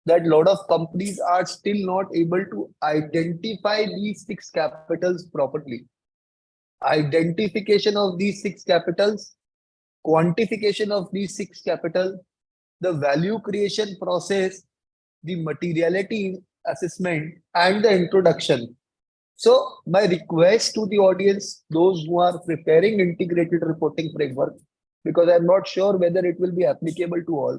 that a lot of companies are still not able to identify these 6 capitals properly. Identification of these 6 capitals, quantification of these 6 capitals, the value creation process, the materiality assessment, and the introduction. So my request to the audience, those who are preparing integrated reporting framework, because I'm not sure whether it will be applicable to all,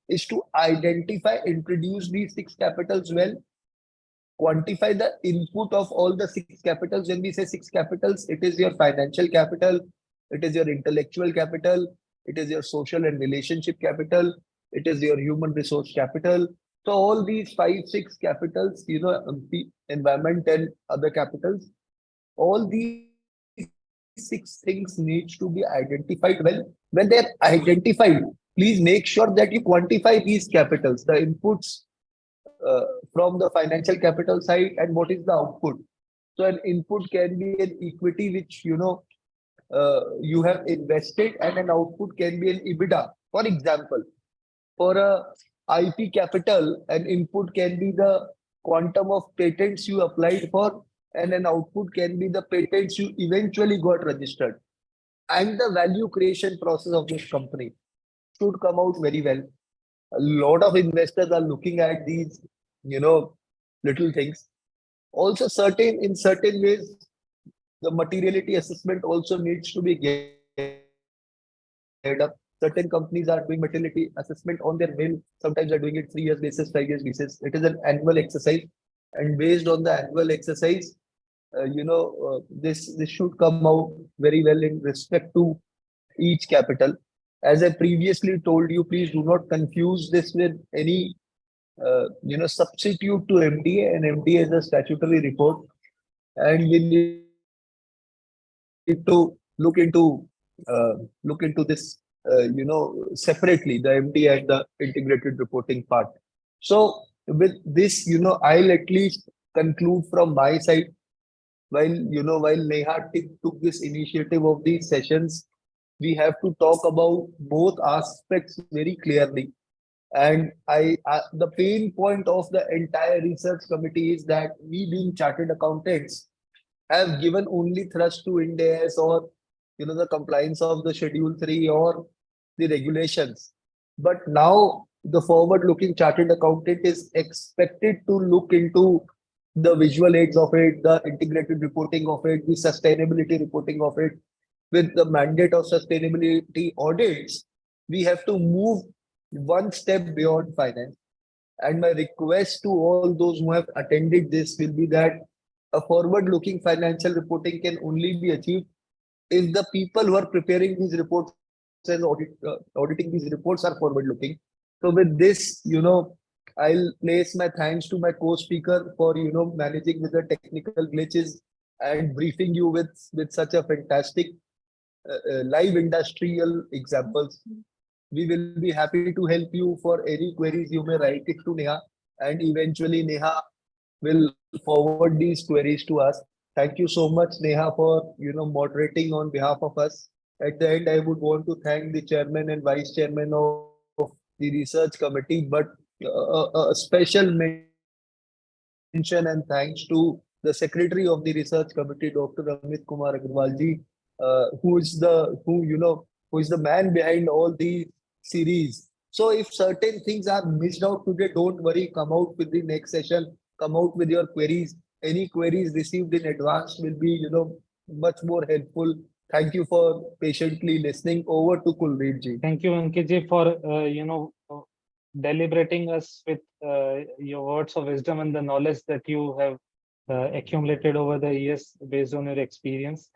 is to identify, introduce these 6 capitals well, quantify the input of all the 6 capitals. When we say 6 capitals, it is your financial capital, it is your intellectual capital, it is your social and relationship capital, it is your human resource capital. So all these 5-6 capitals, environment and other capitals, all these 6 things needs to be identified well. When they're identified, please make sure that you quantify these capitals, the inputs from the financial capital side, and what is the output. So an input can be an equity which you have invested, and an output can be an EBITDA. For example, for a IP capital, an input can be the quantum of patents you applied for, and an output can be the patents you eventually got registered. And the value creation process of this company should come out very well. A lot of investors are looking at these, little things. Also, in certain ways, the materiality assessment also needs to be geared up. Certain companies are doing materiality assessment on their will. Sometimes they're doing it 3 years basis, 5 years basis. It is an annual exercise, and based on the annual exercise, this should come out very well in respect to each capital. As I previously told you, please do not confuse this with any substitute to MDA. And MDA is a statutory report, and we need to look into this separately, the MDA and the integrated reporting part. So with this, I'll at least conclude from my side. While Neha took this initiative of these sessions, we have to talk about both aspects very clearly. And the pain point of the entire research committee is that we, being chartered accountants, have given only thrust to Ind AS or the compliance of the Schedule 3 or the regulations. But now the forward-looking chartered accountant is expected to look into the visual aids of it, the integrated reporting of it, the sustainability reporting of it. With the mandate of sustainability audits, we have to move one step beyond finance. And my request to all those who have attended this will be that a forward-looking financial reporting can only be achieved if the people who are preparing these reports process auditing these reports are forward looking. So with this, I'll place my thanks to my co-speaker for, managing with the technical glitches and briefing you with such a fantastic live industrial examples. We will be happy to help you for any queries you may write it to Neha, and eventually Neha will forward these queries to us. Thank you so much, Neha, for moderating on behalf of us. At the end, I would want to thank the chairman and vice chairman of the research committee, but a special mention and thanks to the secretary of the research committee, Dr. Amit Kumar Agarwal ji, who is the man behind all the series. So if certain things are missed out today, don't worry, come out with the next session, come out with your queries. Any queries received in advance will be, much more helpful. Thank you for patiently listening. Over to Kuldeep ji. Thank you, Ankit ji, for deliberating us with your words of wisdom and the knowledge that you have accumulated over the years based on your experience.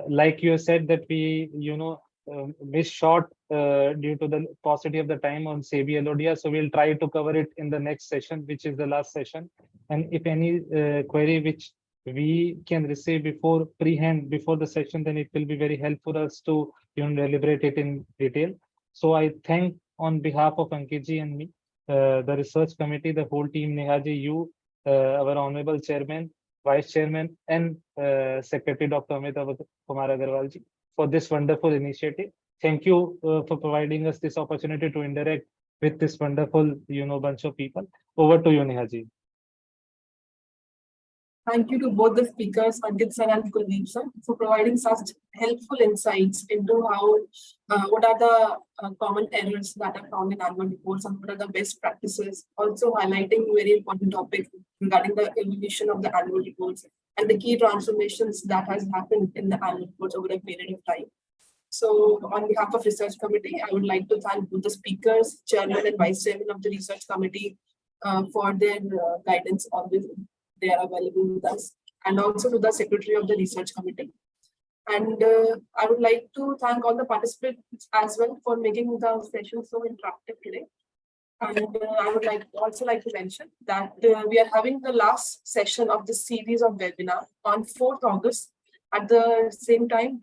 Like you said that we, missed short due to the paucity of the time on SEBI LODR. So we'll try to cover it in the next session, which is the last session. And if any query which we can receive before the session, then it will be very helpful us to deliberate it in detail. So I thank on behalf of Ankit ji and me, the research committee, the whole team, Neha ji, you, our honorable chairman, vice chairman, and secretary Dr. Amit Kumar Agarwal ji for this wonderful initiative. Thank you for providing us this opportunity to interact with this wonderful, bunch of people. Over to you, Neha ji. Thank you to both the speakers, Ankit sir and Kuldeep sir, for providing such helpful insights into how, what are the common errors that are found in annual reports and what are the best practices. Also highlighting very important topic regarding the evolution of the annual reports and the key transformations that has happened in the annual reports over a period of time. So on behalf of research committee, I would like to thank both the speakers, chairman and vice chairman of the research committee for their guidance on this. They are available with us, and also to the secretary of the research committee. And I would like to thank all the participants as well for making the session so interactive today. And I would also like to mention that we are having the last session of this series of webinar on 4th August at the same time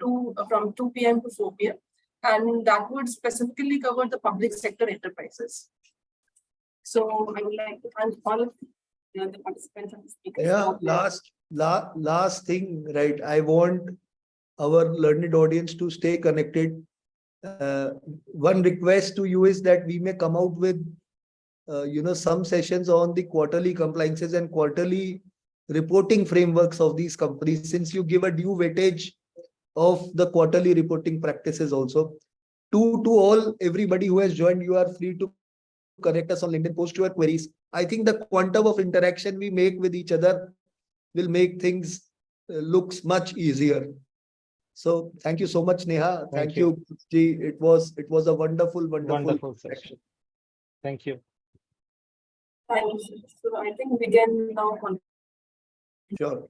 from 2 p.m. to 4 p.m. And that would specifically cover the public sector enterprises. So I would like to thank all of the participants and the speakers. Yeah, last thing, right? I want our learned audience to stay connected. One request to you is that we may come out with, some sessions on the quarterly compliances and quarterly reporting frameworks of these companies, since you give a due weightage of the quarterly reporting practices also. To everybody who has joined, you are free to connect us on LinkedIn, post your queries. I think the quantum of interaction we make with each other will make things looks much easier. So thank you so much, Neha. Thank you, Ji. It was a wonderful session. Thank you. Thank you. So I think we can now continue. Sure.